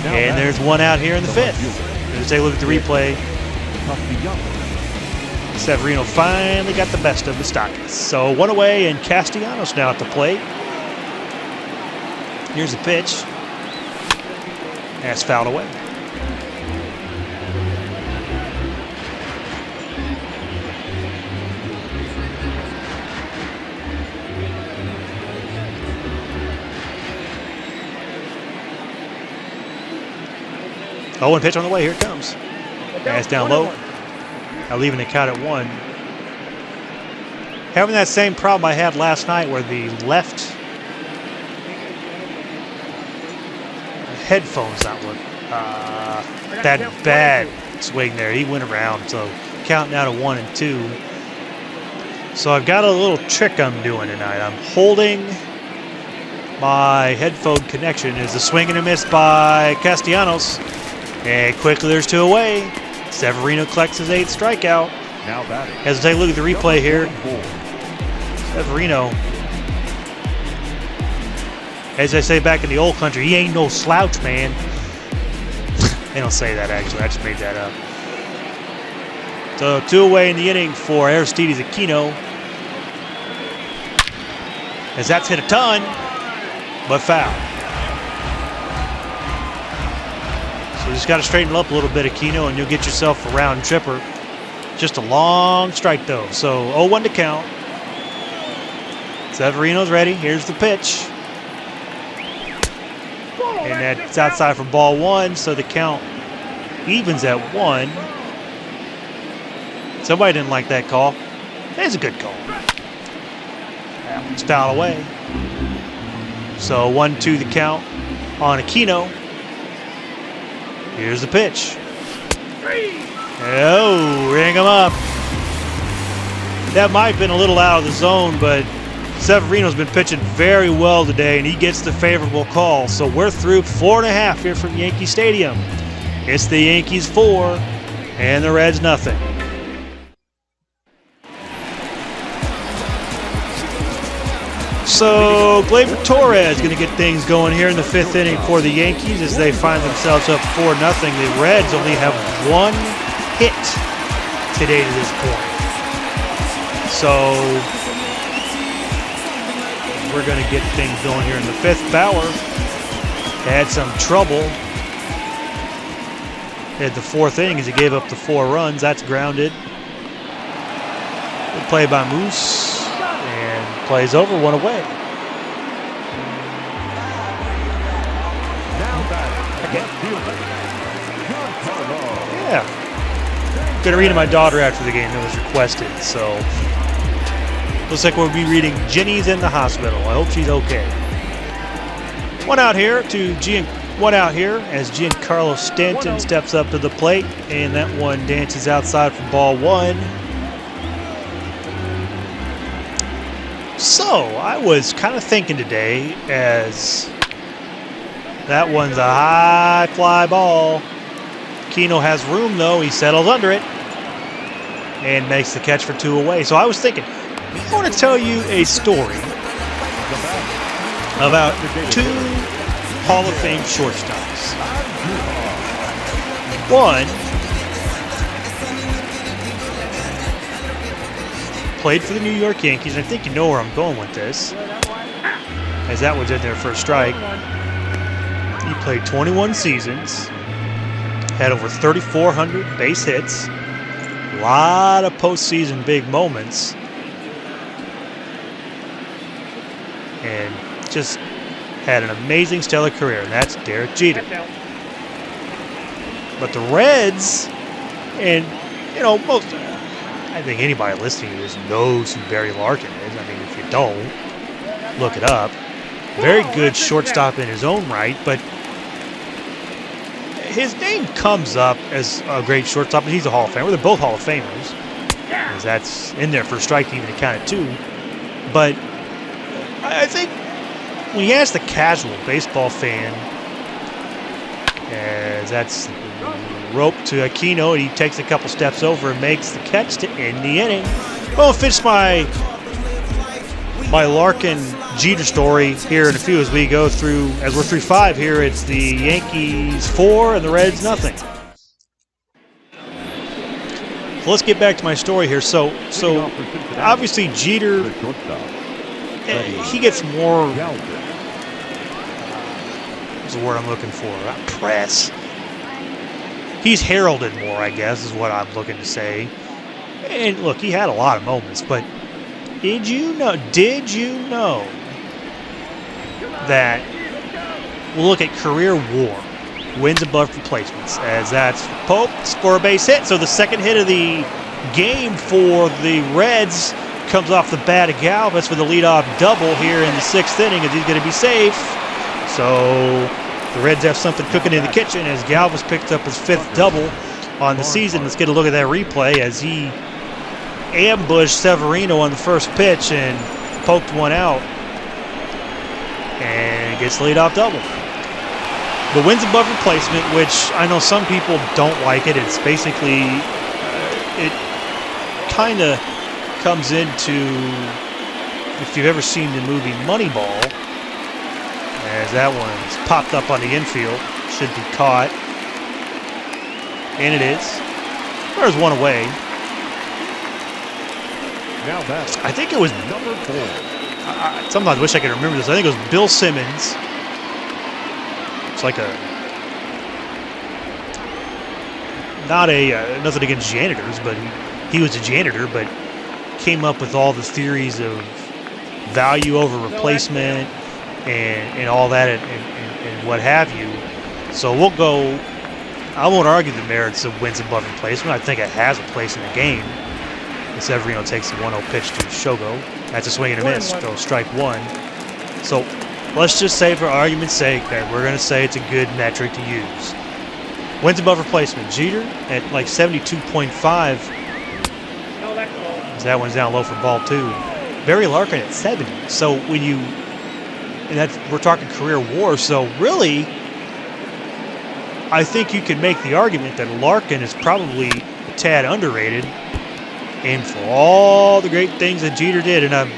And there's one out here in the 5th. Let's take a look at the replay. Severino finally got the best of Moustakas. So 1 away, and Castellanos now at the plate. Here's the pitch. That's fouled away. Oh, 1 pitch on the way. Here it comes. That's down low. leaving the count at 1. Having that same problem I had last night where the left headphones not working. That bad swing there. He went around, so counting out of 1 and 2. So I've got a little trick I'm doing tonight. I'm holding my headphone connection. Is a swing and a miss by Castellanos. And quickly there's 2 away. Severino collects his 8th strikeout. Now batting. As we take a look at the replay here, Severino, as I say back in the old country, he ain't no slouch, man. They don't say that, actually. I just made that up. So 2 away in the inning for Aristides Aquino. As that's hit a ton, but foul. So you just got to straighten it up a little bit, Aquino, and you'll get yourself a round tripper. Just a long strike, though. So 0-1 to count. Severino's ready. Here's the pitch. And that's outside for ball 1, so the count evens at 1. Somebody didn't like that call. It's a good call. It's fouled away. So 1-2 the count on Aquino. Here's the pitch. Oh, ring him up. That might have been a little out of the zone, but Severino's been pitching very well today, and he gets the favorable call. So we're through 4.5 here from Yankee Stadium. It's the Yankees 4 and the Reds nothing. So Gleyber Torres going to get things going here in the 5th inning for the Yankees as they find themselves up 4-0. The Reds only have 1 hit today to this point. So we're going to get things going here in the 5th. Bauer had some trouble at the 4th inning as he gave up the 4 runs. That's grounded. Good play by Moose. And plays over, 1 away. Yeah. Gonna read to my daughter after the game. It was requested, so looks like we'll be reading Jenny's in the hospital. I hope she's okay. One out here as Giancarlo Stanton steps up to the plate, and that one dances outside for ball 1. So, I was kind of thinking today as that one's a high fly ball. Aquino has room, though. He settles under it and makes the catch for 2 away. So I was thinking, I want to tell you a story about 2 Hall of Fame shortstops. One played for the New York Yankees, and I think you know where I'm going with this, as that was in there for a strike. He played 21 seasons, had over 3,400 base hits, a lot of postseason big moments, and just had an amazing stellar career, and that's Derek Jeter. But the Reds, and I think anybody listening to this knows who Barry Larkin is. I mean, if you don't, look it up. Very good shortstop in his own right, but his name comes up as a great shortstop, but he's a Hall of Famer. They're both Hall of Famers, as that's in there for a strike even to count at 2. But I think when you ask the casual baseball fan, as that's rope to Aquino, and he takes a couple steps over and makes the catch to end the inning. Well, it fits my Larkin Jeter story here in a few as we go through, as we're through 5 here. It's the Yankees 4 and the Reds nothing. So let's get back to my story here. So obviously Jeter, he gets more, what's the word I'm looking for? Press. He's heralded more, I guess, is what I'm looking to say. And look, he had a lot of moments, but did you know that we'll look at career WAR, wins above replacements, as that's Pope for a base hit. So the second hit of the game for the Reds comes off the bat of Galvis for the leadoff double here in the 6th inning, as he's going to be safe. So the Reds have something cooking in the kitchen as Galvis picked up his 5th double on the season. Let's get a look at that replay as he ambushed Severino on the first pitch and poked one out and gets the leadoff double. The wins above replacement, which I know some people don't like it. It's basically, it kind of comes into, if you've ever seen the movie Moneyball, as that one's popped up on the infield, should be caught, and it is. There's one away. Now that I think it was number 4. sometimes I wish I could remember this. I think it was Bill Simmons. It's like nothing against janitors, but he was a janitor, but came up with all the theories of value over replacement and all that and what have you. So we'll go. I won't argue the merits of wins above replacement. I think it has a place in the game. And Severino takes the 1-0 pitch to Shogo. That's a swing and a miss. Go strike 1. So let's just say, for argument's sake, that we're going to say it's a good metric to use. Wins above replacement. Jeter at like 72.5. That one's down low for ball 2. Barry Larkin at 70. So when you, and that's, we're talking career WAR. So really, I think you can make the argument that Larkin is probably a tad underrated. And for all the great things that Jeter did, and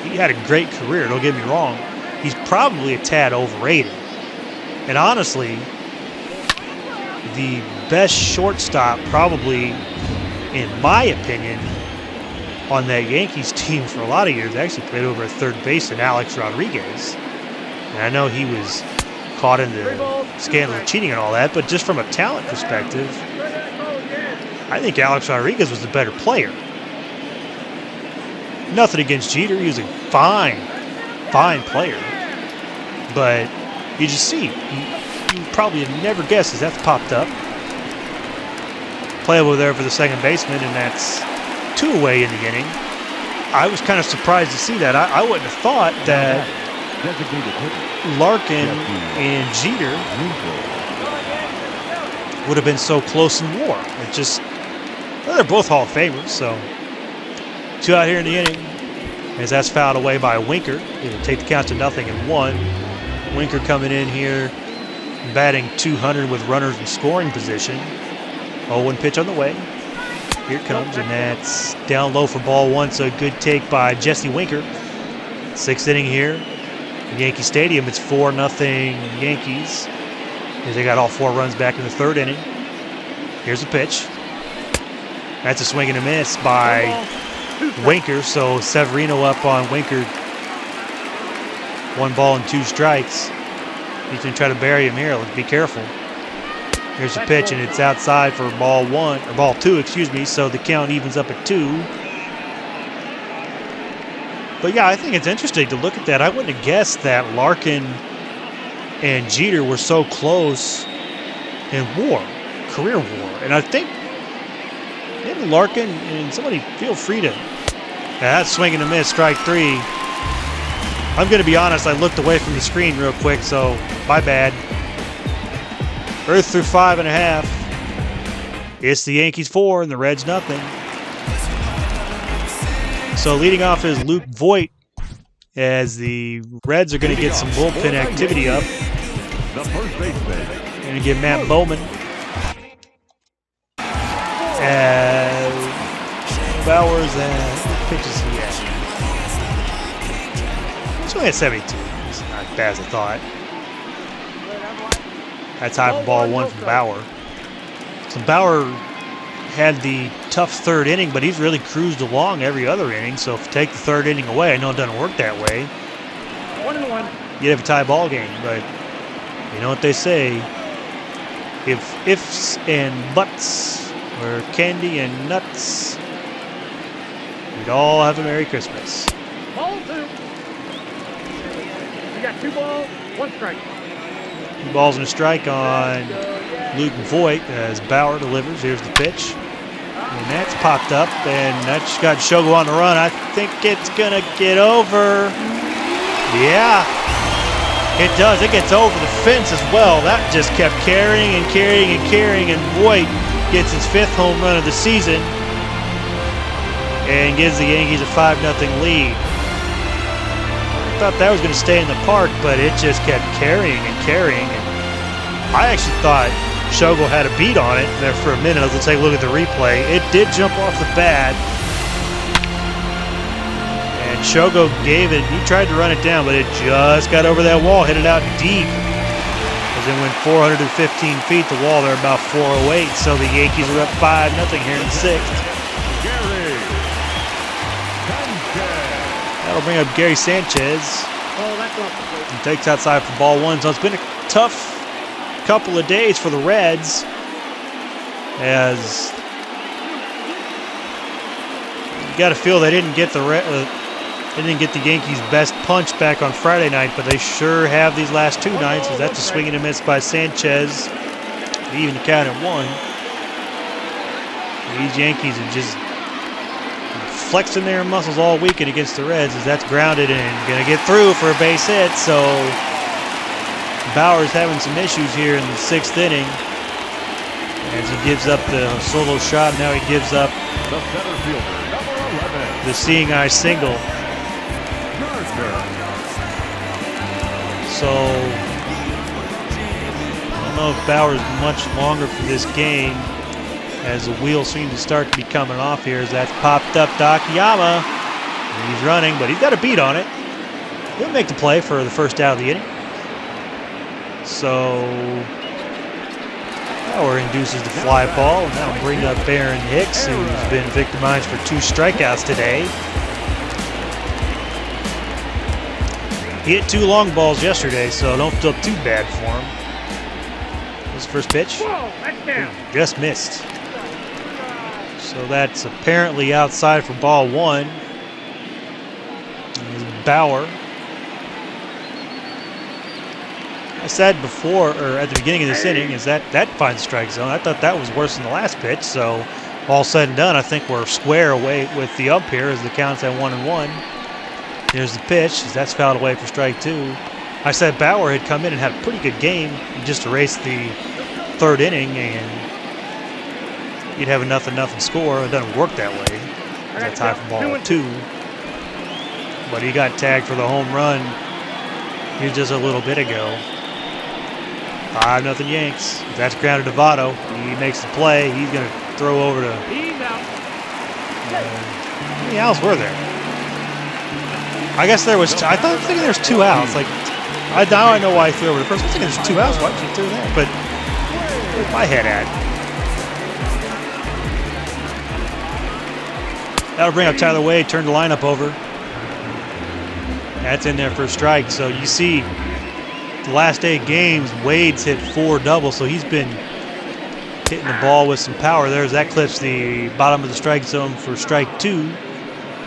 he had a great career, don't get me wrong, he's probably a tad overrated. And honestly, the best shortstop probably, in my opinion, on that Yankees team for a lot of years actually played over at third base in Alex Rodriguez. And I know he was caught in the scandal of cheating and all that, but just from a talent perspective, I think Alex Rodriguez was the better player. Nothing against Jeter. He was a fine player. But you just see, you probably have never guessed as that's popped up. Play over there for the second baseman, and that's 2 away in the inning. I was kind of surprised to see that. I wouldn't have thought that Larkin and Jeter would have been so close in WAR. It just, well, they're both Hall of Famers, so 2 out here in the inning. As that's fouled away by Winker. It'll take the count to 0-1. Winker coming in here, batting .200 with runners in scoring position. 0-1 pitch on the way. Here it comes, and that's down low for ball 1, so a good take by Jesse Winker. 6th inning here in Yankee Stadium. It's 4-0 Yankees, as they got all 4 runs back in the 3rd inning. Here's a pitch. That's a swing and a miss by Winker, so Severino up on Winker. 1 ball and 2 strikes. He's going to try to bury him here. Let's be careful. Here's a pitch, and it's outside for ball 2, excuse me, so the count evens up at 2. But yeah, I think it's interesting to look at that. I wouldn't have guessed that Larkin and Jeter were so close in WAR, career WAR. And I think maybe Larkin, and somebody feel free to, that's swing and a miss, strike 3. I'm going to be honest, I looked away from the screen real quick, so my bad. Earth through 5.5. It's the Yankees 4 and the Reds nothing. So leading off is Luke Voit, as the Reds are going to get some bullpen activity up. The first baseman. Going to get Matt Bowman. As Bowers and what pitches he at? He's only at 72. It's not as bad as I thought. That's high for ball 1 from Bauer. So Bauer had the tough 3rd inning, but he's really cruised along every other inning. So if you take the 3rd inning away, I know it doesn't work that way. 1-1. You'd have a tie ball game, but you know what they say. If ifs and buts were candy and nuts, we'd all have a Merry Christmas. Ball 2. We got 2 balls, 1 strike. 2 balls and a strike on Luke Voit as Bauer delivers. Here's the pitch. And that's popped up, and that's got Shogo on the run. I think it's going to get over. Yeah, it does. It gets over the fence as well. That just kept carrying and carrying and carrying, and Voit gets his 5th home run of the season and gives the Yankees a 5-0 lead. I thought that was going to stay in the park, but it just kept carrying and carrying. And I actually thought Shogo had a beat on it there for a minute. Let's take a look at the replay. It did jump off the bat. And Shogo gave it. He tried to run it down, but it just got over that wall, hit it out deep. As it went 415 feet, the wall there about 408. So the Yankees are up 5-0 here in the 6th. That'll bring up Gary Sanchez. He takes outside for ball 1. So it's been a tough couple of days for the Reds, as you got to feel they didn't get the Yankees' best punch back on Friday night, but they sure have these last 2 nights. As that's a swing and a miss by Sanchez. Even the count at 1. These Yankees are just flexing their muscles all weekend against the Reds, as that's grounded and going to get through for a base hit. So Bauer's having some issues here in the 6th inning as he gives up the solo shot. Now he gives up The center fielder, number 11. the seeing eye single. So I don't know if Bauer's much longer for this game, as the wheels seem to start to be coming off here, as that's popped up to Akiyama. He's running, but he's got a beat on it. He'll make the play for the first out of the inning. So Bauer induces the fly ball, and that'll bring up Aaron Hicks, who's been victimized for 2 strikeouts today. He hit 2 long balls yesterday, so don't feel too bad for him. His first pitch. Just missed. So that's apparently outside for ball 1. Bauer. I said before, or at the beginning of this inning, is that finds the strike zone. I thought that was worse than the last pitch. So all said and done, I think we're square away with the ump here as the count's at 1-1. Here's the pitch. That's fouled away for strike 2. I said Bauer had come in and had a pretty good game. He just erased the 3rd inning, and you'd have a 0-0 score. It doesn't work that way. That's high for ball 2. But he got tagged for the home run here just a little bit ago. 5-0 Yanks. That's grounded to Votto. He makes the play. He's going to throw over to... How many outs were there? I guess there was... I thought thinking there was 2 outs. Like, now I know why he threw over the first. I was thinking there's 2 outs. Why did you throw that? But where's my head at? That'll bring up Tyler Wade. Turn the lineup over. That's in there for a strike. So you see, the last 8 games, Wade's hit 4 doubles, so he's been hitting the ball with some power there. That clips the bottom of the strike zone for strike 2.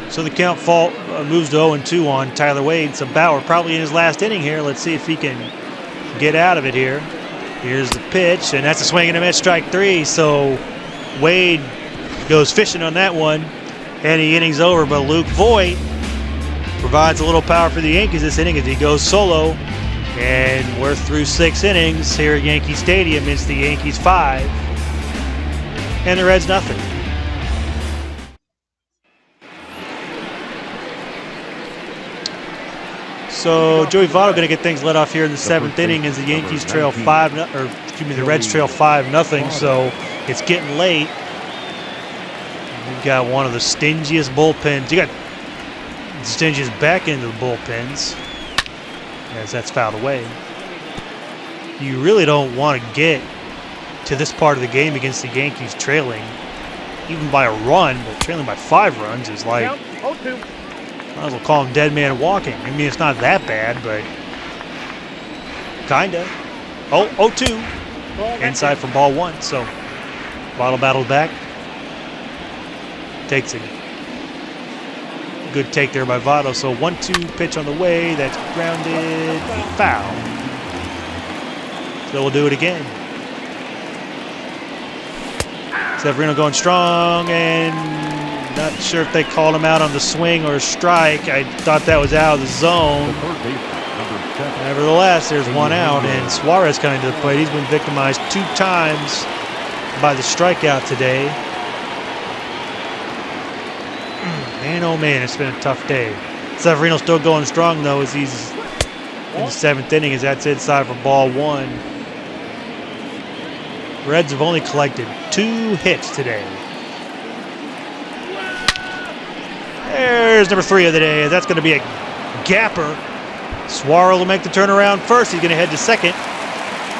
So the count moves to 0-2 on Tyler Wade. So Bauer probably in his last inning here. Let's see if he can get out of it here. Here's the pitch, and that's a swing and a miss, strike 3. So Wade goes fishing on that one, and the inning's over. But Luke Voit provides a little power for the Yankees this inning as he goes solo. And we're through 6 innings here at Yankee Stadium. It's the Yankees 5 and the Reds nothing. So Joey Votto going to get things let off here in the 7th inning as the Yankees trail the Reds trail 5-0. So it's getting late. We've got one of the stingiest bullpens. You got the stingiest back end of the bullpens, as that's fouled away. You really don't want to get to this part of the game against the Yankees trailing, even by a run, but trailing by 5 runs is like, might as well call him dead man walking. I mean, it's not that bad, but kinda. 0-2 inside for ball 1. So Votto battled back. Takes a good take there by Votto. So 1-2 pitch on the way. That's grounded. Foul. So we'll do it again. Severino going strong, and not sure if they called him out on the swing or a strike. I thought that was out of the zone. Nevertheless, there's one out, and Suarez coming to the plate. He's been victimized 2 times by the strikeout today. Man, oh man, it's been a tough day. Severino still going strong, though, as he's in the 7th inning, as that's inside for ball 1. Reds have only collected 2 hits today. There's number 3 of the day. That's going to be a gapper. Suarez will make the turnaround first. He's going to head to second.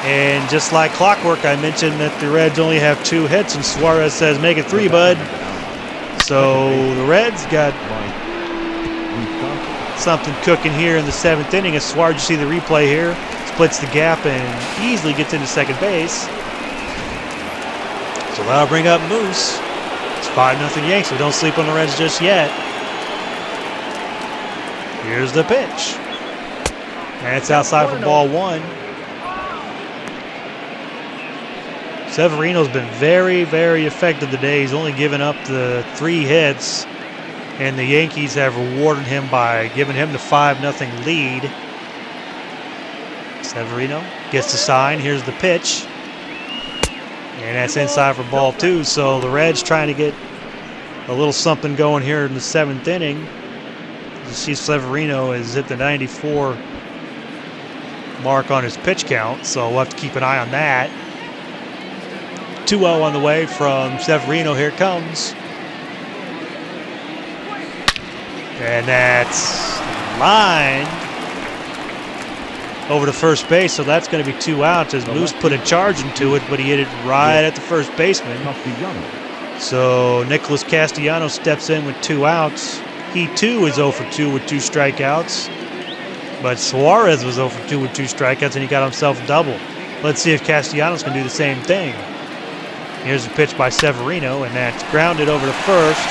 And just like clockwork, I mentioned that the Reds only have 2 hits, and Suarez says, make it 3, bud. So the Reds got something cooking here in the 7th inning. As Suarez, you see the replay here, splits the gap and easily gets into second base. So that'll bring up Moose. It's 5-0 Yanks, so don't sleep on the Reds just yet. Here's the pitch. And it's outside for ball 1. Severino's been very, very effective today. He's only given up the 3 hits, and the Yankees have rewarded him by giving him the 5-0 lead. Severino gets the sign. Here's the pitch. And that's inside for ball 2. So the Reds trying to get a little something going here in the 7th inning. You see Severino has hit the 94 mark on his pitch count, so we'll have to keep an eye on that. 2-0 on the way from Severino. Here it comes. And that's lined over to first base, so that's going to be 2 outs as Moose put a charge into it, but he hit it right at the first baseman. So Nicholas Castellanos steps in with 2 outs. He too is 0 for 2 with 2 strikeouts. But Suarez was 0 for 2 with 2 strikeouts, and he got himself a double. Let's see if Castellanos can do the same thing. Here's a pitch by Severino, and that's grounded over to first.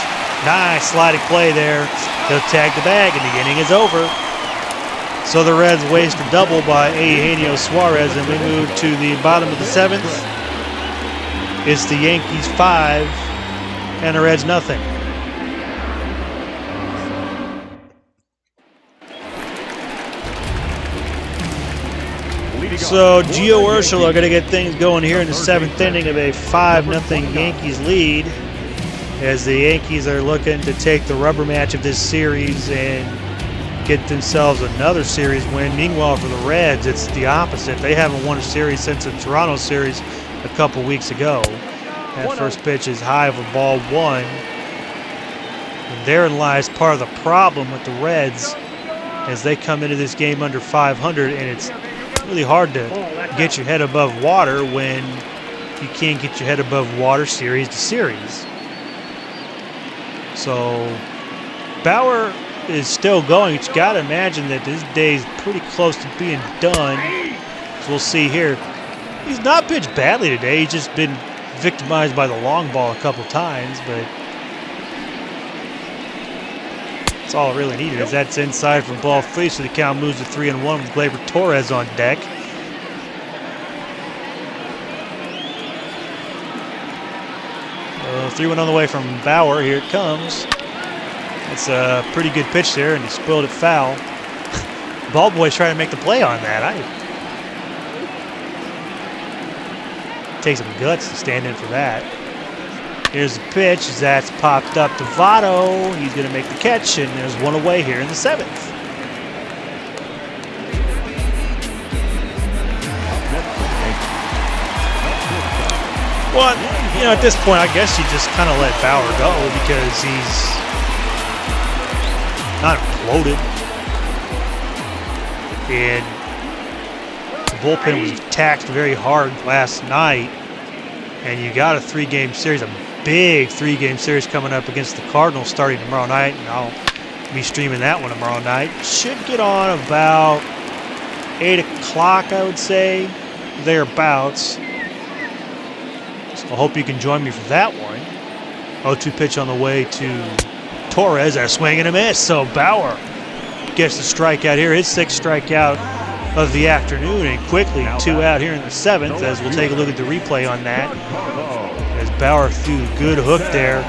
Nice sliding play there. He'll tag the bag, and the inning is over. So the Reds waste a double by Eugenio Suarez, and we move to the bottom of the 7th. It's the Yankees 5 and the Reds nothing. So Gio Urshela going to get things going here in the 7th inning of a 5-0 Yankees lead, as the Yankees are looking to take the rubber match of this series and get themselves another series win. Meanwhile, for the Reds, it's the opposite. They haven't won a series since the Toronto series a couple weeks ago. That first pitch is high for ball 1. And therein lies part of the problem with the Reds, as they come into this game under 500, and it's really hard to get your head above water when you can't get your head above water series to series. So Bauer is still going. You got to imagine that this day is pretty close to being done. So we'll see here. He's not pitched badly today. He's just been victimized by the long ball a couple times, but that's all it really needed, as that's inside for ball 3, so the count moves to 3-1 with Gleyber Torres on deck. So 3-1 on the way from Bauer. Here it comes. It's a pretty good pitch there, and he spoiled it foul. Ballboy's trying to make the play on that. Takes some guts to stand in for that. Here's the pitch. That's popped up to Votto. He's going to make the catch, and there's one away here in the 7th. Well, at this point, I guess you just kind of let Bauer go because he's not imploded. And the bullpen was taxed very hard last night, and you got a 3-game series, a big 3-game series coming up against the Cardinals starting tomorrow night, and I'll be streaming that one tomorrow night. Should get on about 8 o'clock, I would say, thereabouts. So I hope you can join me for that one. 0-2 pitch on the way to Torres. A swing and a miss. So Bauer gets the strikeout here. His 6th strikeout of the afternoon, and quickly 2 out here in the 7th, as we'll take a look at the replay on that. As Bauer threw a good hook there,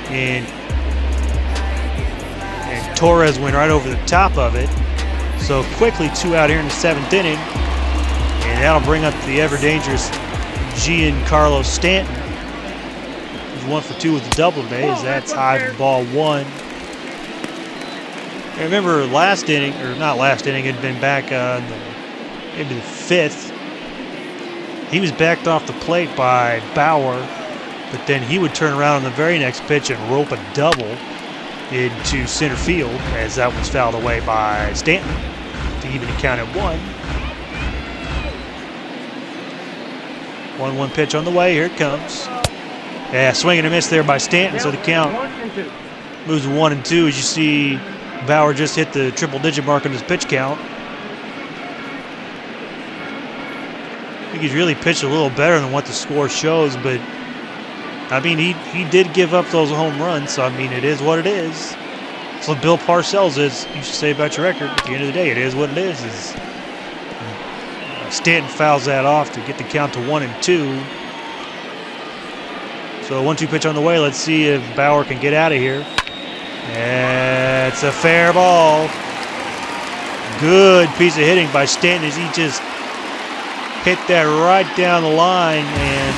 and Torres went right over the top of it. So quickly 2 out here in the 7th inning, and that'll bring up the ever-dangerous Giancarlo Stanton. He's 1 for 2 with the double today, as that's high for ball 1. I remember last inning, or not last inning, had been back maybe the 5th. He was backed off the plate by Bauer, but then he would turn around on the very next pitch and rope a double into center field, as that was fouled away by Stanton to even the count at 1. 1-1 pitch on the way. Here it comes. Yeah, swing and a miss there by Stanton, so the count moves to 1-2 as you see Bauer just hit the triple-digit mark on his pitch count. I think he's really pitched a little better than what the score shows, but I mean, he did give up those home runs, so I mean, it is what it is. So Bill Parcells is, you should say about your record, at the end of the day, it is what it is. Stanton fouls that off to get the count to 1-2. So 1-2 pitch on the way. Let's see if Bauer can get out of here. It's a fair ball. Good piece of hitting by Stanton as he just hit that right down the line, and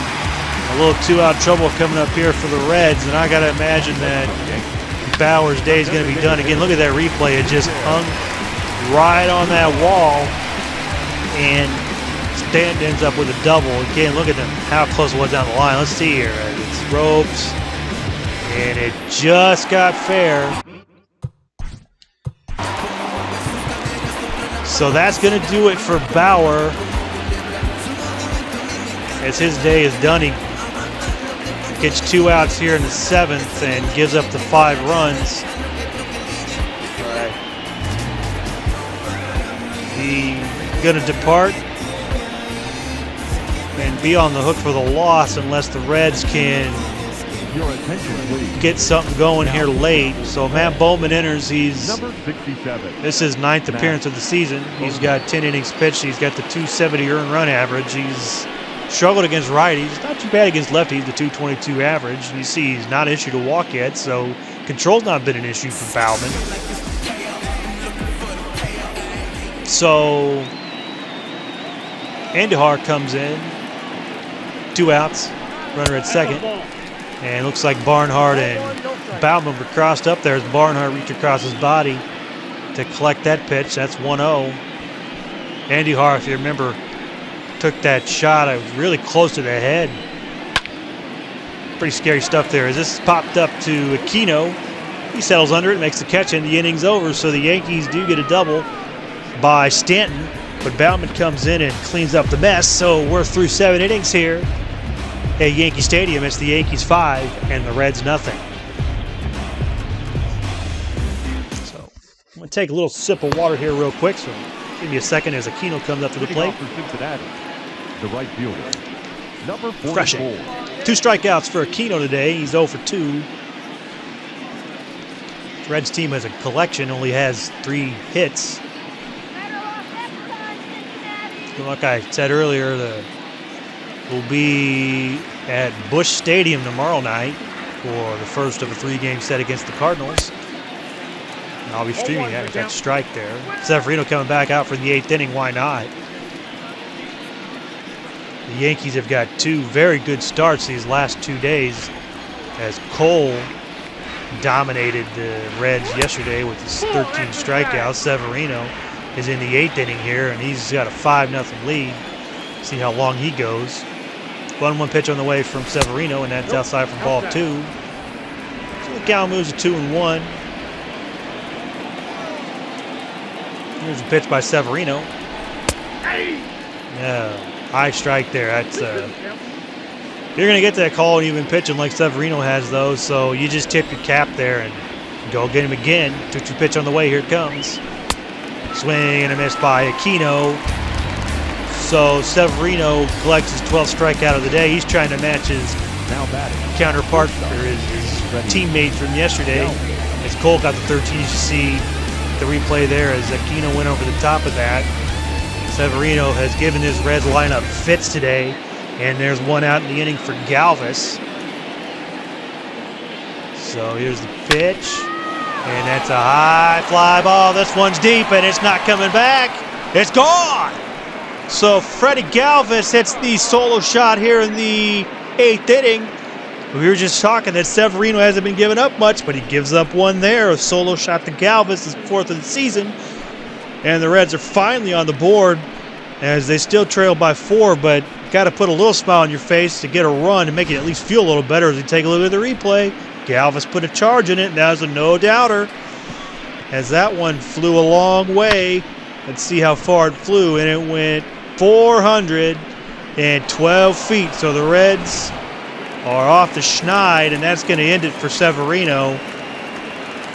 a little 2-out trouble coming up here for the Reds, and I got to imagine that Bauer's day is going to be done. Again, look at that replay. It just hung right on that wall, and Stanton ends up with a double. Again, look at how close it was down the line. Let's see here. It's ropes, and it just got fair. So that's going to do it for Bauer, as his day is done. He gets 2 outs here in the 7th and gives up the 5 runs. He's going to depart and be on the hook for the loss unless the Reds can get something going here late. So Matt Bowman enters. This is his 9th appearance of the season. He's got 10 innings pitched. He's got the 270 earned run average. He's struggled against righties. Not too bad against lefties, the 222 average. And you see he's not issued a walk yet, so control's not been an issue for Bauman. So Andujar comes in, 2 outs, runner at second. And it looks like Barnhart and Bauman were crossed up there as Barnhart reached across his body to collect that pitch. That's 1-0. Andujar, if you remember, took that shot. I was really close to the head. Pretty scary stuff there. As this is popped up to Aquino, he settles under it, makes the catch, and the inning's over. So the Yankees do get a double by Stanton, but Bauman comes in and cleans up the mess. So we're through 7 innings here at Yankee Stadium. It's the Yankees 5 and the Reds nothing. So I'm going to take a little sip of water here real quick. So give me a second as Aquino comes up to the plate. For Cincinnati, the right fielder, number 44. Refreshing. 2 strikeouts for Aquino today. He's 0 for 2. The Reds team as a collection only has 3 hits. Like I said earlier, we'll be at Busch Stadium tomorrow night for the first of a 3-game set against the Cardinals. And I'll be streaming that. That strike there. Severino coming back out for the 8th inning. Why not? The Yankees have got 2 very good starts these last 2 days, as Cole dominated the Reds yesterday with his 13 strikeouts. Severino is in the 8th inning here, and he's got a 5-0 lead. See how long he goes. 1-1 pitch on the way from Severino, and that's outside for ball 2. So the count moves to 2-1. Here's a pitch by Severino. Yeah, high strike there. That's you're going to get that call when you've been pitching like Severino has, though, so you just tip your cap there and go get him again. 2-2 pitch on the way. Here it comes. Swing and a miss by Aquino. So Severino collects his 12th strikeout of the day. He's trying to match his counterpart, or his teammate from yesterday. As Cole got the 13, you see the replay there as Aquino went over the top of that. Severino has given his Reds lineup fits today, and there's 1 out in the inning for Galvis. So here's the pitch. And that's a high fly ball. This one's deep, and it's not coming back. It's gone. So Freddie Galvis hits the solo shot here in the 8th inning. We were just talking that Severino hasn't been giving up much, but he gives up one there. A solo shot to Galvis, his 4th of the season. And the Reds are finally on the board as they still trail by 4, but got to put a little smile on your face to get a run and make it at least feel a little better as we take a look at the replay. Galvis put a charge in it, and that was a no-doubter as that one flew a long way. Let's see how far it flew, and it went 412 feet. So the Reds are off the schneid, and that's going to end it for Severino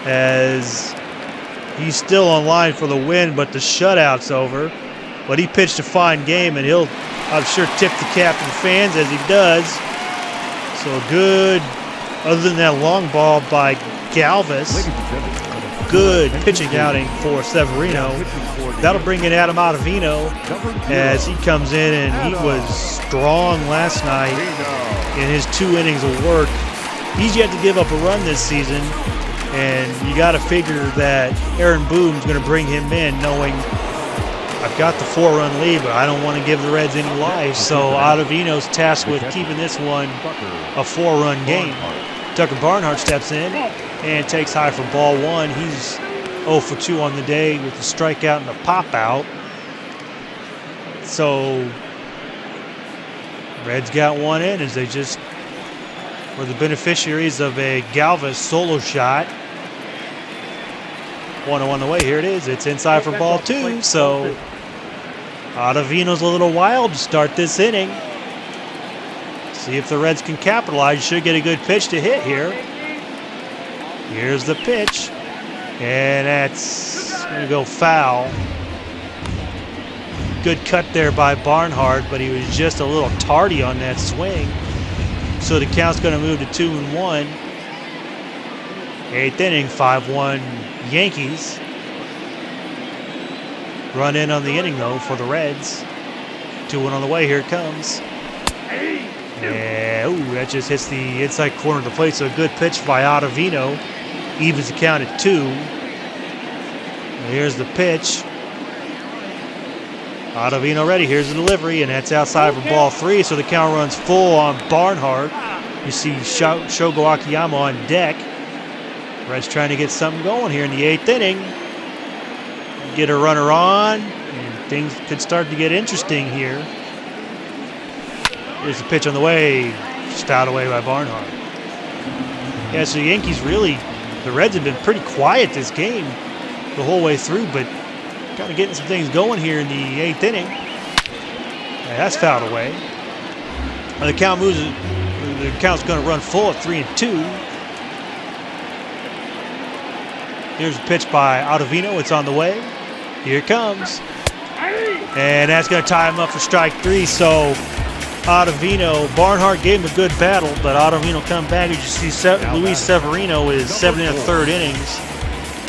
as he's still on line for the win, but the shutout's over. But he pitched a fine game, and he'll, I'm sure, tip the cap to the fans as he does. So good, other than that long ball by Galvis, good pitching outing for Severino. That'll bring in Adam Ottavino as he comes in, and he was strong last night in his 2 innings of work. He's yet to give up a run this season, and you got to figure that Aaron Boone's going to bring him in knowing I've got the 4-run lead, but I don't want to give the Reds any life. So Ottavino's tasked with keeping this one a 4-run game. Tucker Barnhart steps in and takes high for ball 1. He's 0 for 2 on the day with a strikeout and a pop-out. So Reds got one in as they just were the beneficiaries of a Galvis solo shot. 1-0 on the way. Here it is. It's inside for ball 2. So Ottavino's a little wild to start this inning. See if the Reds can capitalize. Should get a good pitch to hit here. Here's the pitch. And that's going to go foul. Good cut there by Barnhart, but he was just a little tardy on that swing. So the count's going to move to 2-1. 8th inning, 5-1 Yankees. Run in on the inning, though, for the Reds. 2-1 on the way. Here it comes. Yeah, ooh, that just hits the inside corner of the plate. So a good pitch by Ottavino. Evens the count at 2. Here's the pitch. Ottavino ready. Here's the delivery, and that's outside for ball 3. So the count runs full on Barnhart. You see Shogo Akiyama on deck. Reds trying to get something going here in the 8th inning. Get a runner on, and things could start to get interesting here. Here's the pitch on the way. Just out away by Barnhart. Yeah, so the Yankees really, the Reds have been pretty quiet this game the whole way through, but kind of getting some things going here in the 8th inning. Yeah, that's fouled away. And the count moves. The count's going to run full at 3-2. Here's a pitch by Ottavino. It's on the way. Here it comes. And that's going to tie him up for strike 3. So Ottavino, Barnhart gave him a good battle, but Ottavino come back. As you see, Luis Severino is 7 1/3 innings.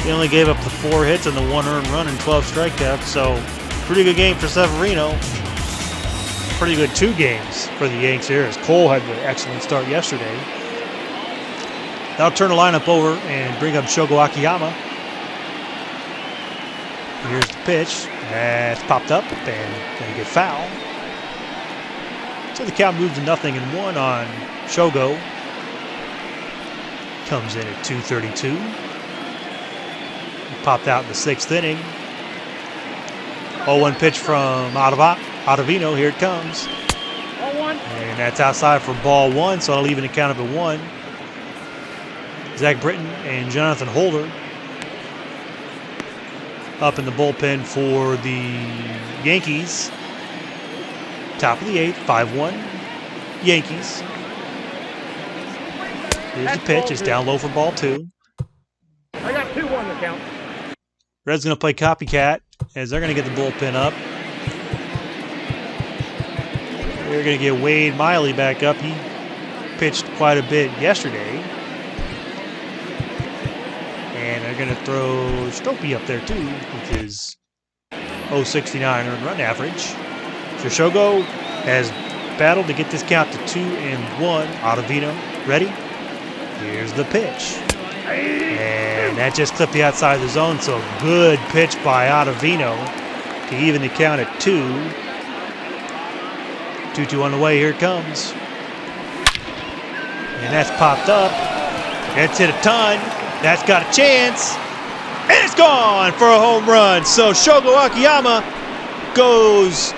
He only gave up the 4 hits and the 1 earned run and 12 strikeouts. So pretty good game for Severino. Pretty good 2 games for the Yanks here, as Cole had the excellent start yesterday. Now turn the lineup over and bring up Shogo Akiyama. Here's the pitch. That's popped up and going to get fouled. So the count moves to 0-1 on Shogo. Comes in at 2:32. Popped out in the 6th inning. 0-1 pitch from Ottavino. Here it comes. 0-1. And that's outside for ball 1, so I'll even the count up at 1. Zach Britton and Jonathan Holder up in the bullpen for the Yankees. Top of the 8th, 5-1 Yankees. Here's the pitch. It's down low for ball 2. I got 2-1 the count. Red's going to play copycat as they're going to get the bullpen up. They're going to get Wade Miley back up. He pitched quite a bit yesterday. And they're going to throw Stropey up there too, with his 0.69 earned run average. So Shogo has battled to get this count to 2-1. Ottavino ready. Here's the pitch. And that just clipped the outside of the zone, so good pitch by Ottavino to even the count at 2. 2-2 on the way, here it comes. And that's popped up. It's hit a ton. That's got a chance. And it's gone for a home run. So Shogo Akiyama goes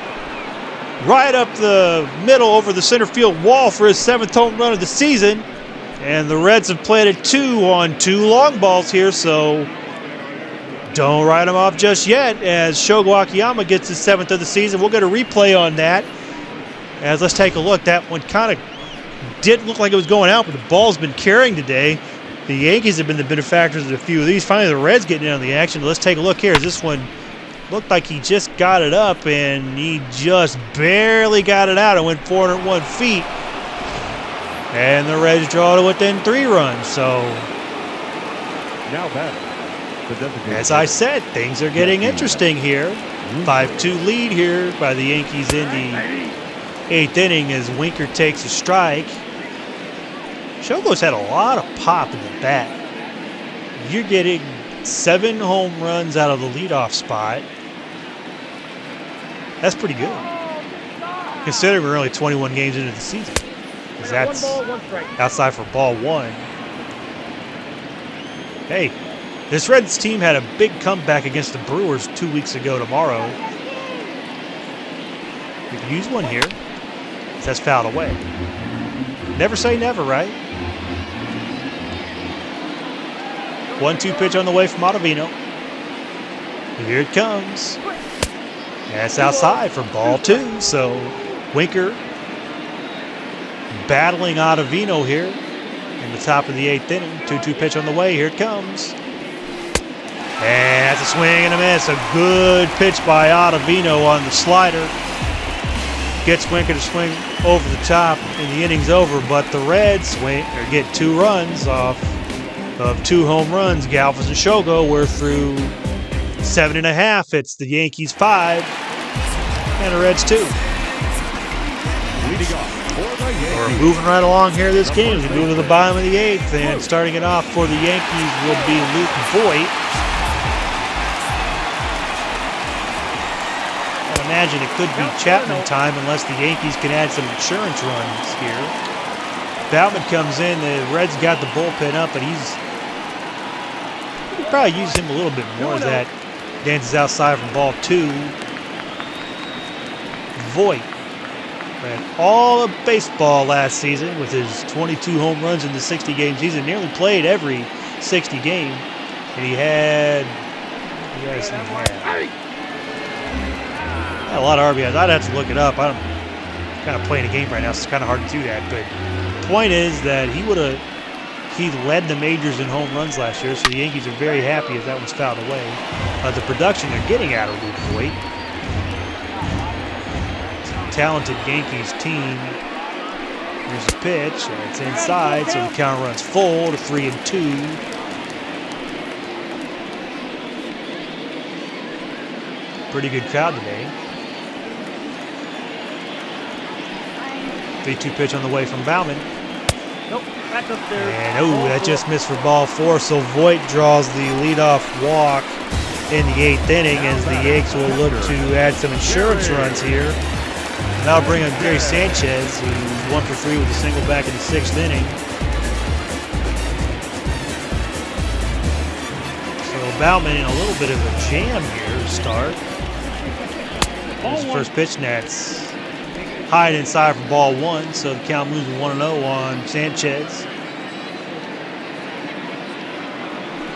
right up the middle over the center field wall for his 7th home run of the season. And the Reds have planted 2 on 2 long balls here, so don't write them off just yet as Shogo Akiyama gets his 7th of the season. We'll get a replay on that. As let's take a look. That one kind of did look like it was going out, but the ball's been carrying today. The Yankees have been the benefactors of a few of these. Finally, the Reds getting in on the action. Let's take a look here. This one looked like he just got it up, and he just barely got it out. It went 401 feet. And the Reds draw to within 3 runs. So, Now batting, the designated as I said, things are getting interesting here. 5-2 lead here by the Yankees in the 8th inning as Winker takes a strike. Shogo's had a lot of pop in the bat. You're getting 7 home runs out of the leadoff spot. That's pretty good, considering we're only 21 games into the season. Because that's outside for ball 1. Hey, this Reds team had a big comeback against the Brewers 2 weeks ago tomorrow. We could use one here. That's fouled away. Never say never, right? 1-2 pitch on the way from Ottavino. Here it comes. That's outside for ball 2. So Winker battling Ottavino here in the top of the 8th inning. 2-2 pitch on the way. Here it comes. And that's a swing and a miss. A good pitch by Ottavino on the slider. Gets Winker to swing over the top, and the inning's over. But the Reds get 2 runs off of 2 home runs. Galvis and Shogo. We're through 7.5. It's the Yankees 5 and the Reds 2. leading off for the Yankees. We're moving right along here this game as we move to the bottom of the 8th, and starting it off for the Yankees will be Luke Voigt. I imagine it could be Chapman time unless the Yankees can add some insurance runs here. Bauman comes in. The Reds got the bullpen up, but we could probably use him a little bit more as that dances outside from ball 2. Voigt ran all of baseball last season with his 22 home runs in the 60 game season. Nearly played every 60 game, and he had a lot of RBIs. I'd have to look it up. I'm kind of playing a game right now, so it's kind of hard to do that. But the point is that he led the majors in home runs last year, so the Yankees are very happy if that one's fouled away. The production they're getting out of Luke Voigt. Talented Yankees team. Here's the pitch, and it's inside, so the count runs full to 3-2. Pretty good crowd today. 3-2 pitch on the way from Bauman. Nope, back up there. And that just missed for ball 4, so Voigt draws the leadoff walk in the 8th inning as the Yankees will look to add some insurance runs here. Now bring on Gary Sanchez, who's 1 for 3 with a single back in the 6th inning. So Bauman in a little bit of a jam here to start. Here's the first pitch, and that's high and inside for ball 1, so the count moves to 1-0 on Sanchez.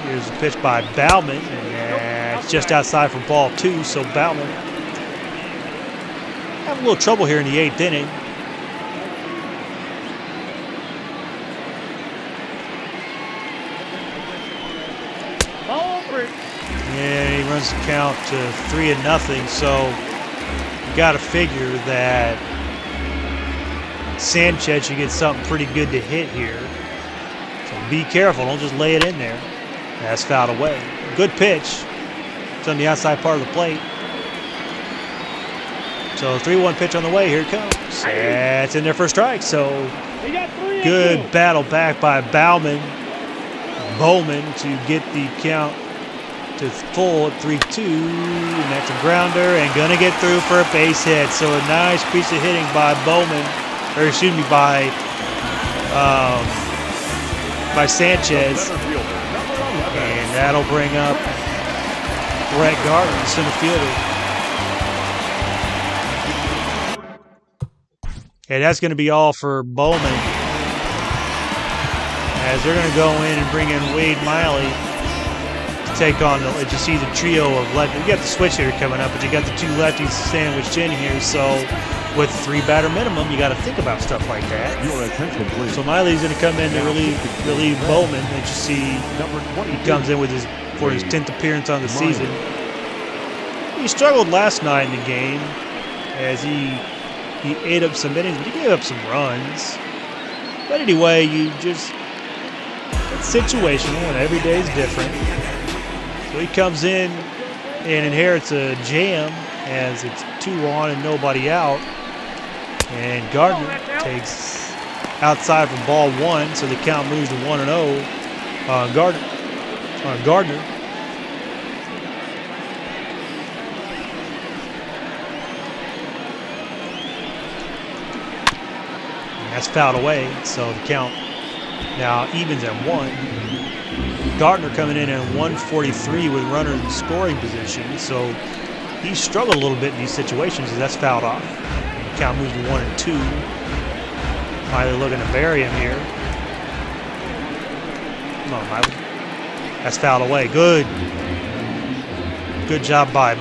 Here's the pitch by Bauman, and it's just outside for ball 2, so Bauman having a little trouble here in the 8th inning. And he runs the count to 3-0, so you got to figure that Sanchez should get something pretty good to hit here. So be careful, don't just lay it in there. That's fouled away. Good pitch. It's on the outside part of the plate. So 3-1 pitch on the way. Here it comes. It's in there for a strike. So good battle back by Bauman. Bowman to get the count to full at 3-2, and that's a grounder, and gonna get through for a base hit. So a nice piece of hitting by Bowman, or excuse me, by Sanchez, and that'll bring up Brett Gardner, center fielder. And that's going to be all for Bowman, as they're going to go in and bring in Wade Miley to take on you see the trio of lefties. You got the switch hitter coming up, but you got the two lefties sandwiched in here. So with 3-batter minimum, you got to think about stuff like that. Your attention, please. So Miley's going to come in to relieve Bowman. And you see he comes in with for his 10th appearance on the season. He struggled last night in the game as he ate up some innings, but he gave up some runs. But anyway, it's situational, and every day is different. So he comes in and inherits a jam as it's 2 on and nobody out. And Gardner takes outside from ball 1, so the count moves to 1-0 on Gardner. That's fouled away, so the count now evens at 1. Gardner coming in at 143 with runners in scoring position, so he struggled a little bit in these situations as that's fouled off. The count moves to 1-2. Miley looking to bury him here. Come on, Miley. That's fouled away. Good job by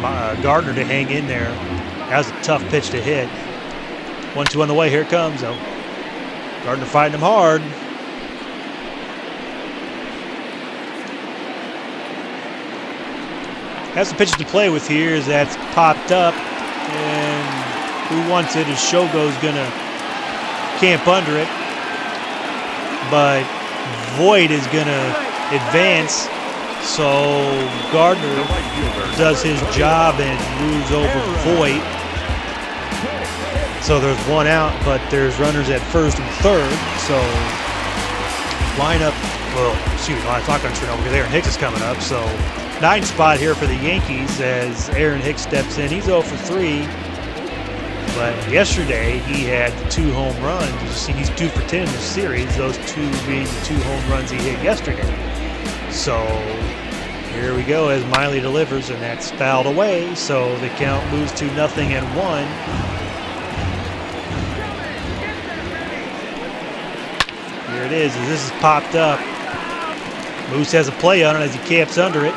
Gardner to hang in there. That was a tough pitch to hit. 1-2 on the way. Here it comes, though. Gardner fighting him hard. That's the pitch to play with here as that's popped up. And who wants it is Shogo's going to camp under it. But Voit is going to advance. So Gardner does his job and moves over Voit. So there's 1 out, but there's runners at first and third. So lineup, lineup's not going to turn over because Aaron Hicks is coming up. So 9th spot here for the Yankees as Aaron Hicks steps in. He's 0 for 3. But yesterday he had the 2 home runs. You see, he's 2 for 10 in the series. Those 2 being the 2 home runs he hit yesterday. So here we go as Miley delivers, and that's fouled away. So the count moves to 0-1. Here it is, as this is popped up. Moose has a play on it as he camps under it.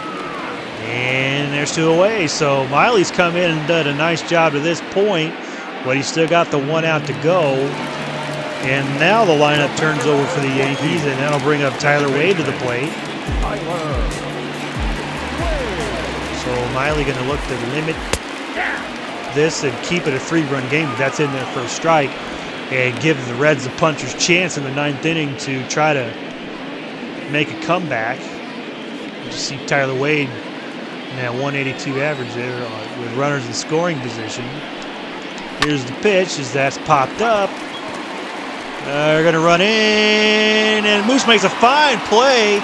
And there's 2 away. So Miley's come in and done a nice job to this point, but he's still got the 1 out to go. And now the lineup turns over for the Yankees, and that'll bring up Tyler Wade to the plate. So Miley going to look to limit this and keep it a 3-run game, but that's in there for a strike. And give the Reds a puncher's chance in the 9th inning to try to make a comeback. You see Tyler Wade in that 182 average there with runners in scoring position. Here's the pitch as that's popped up. They're going to run in, and Moose makes a fine play.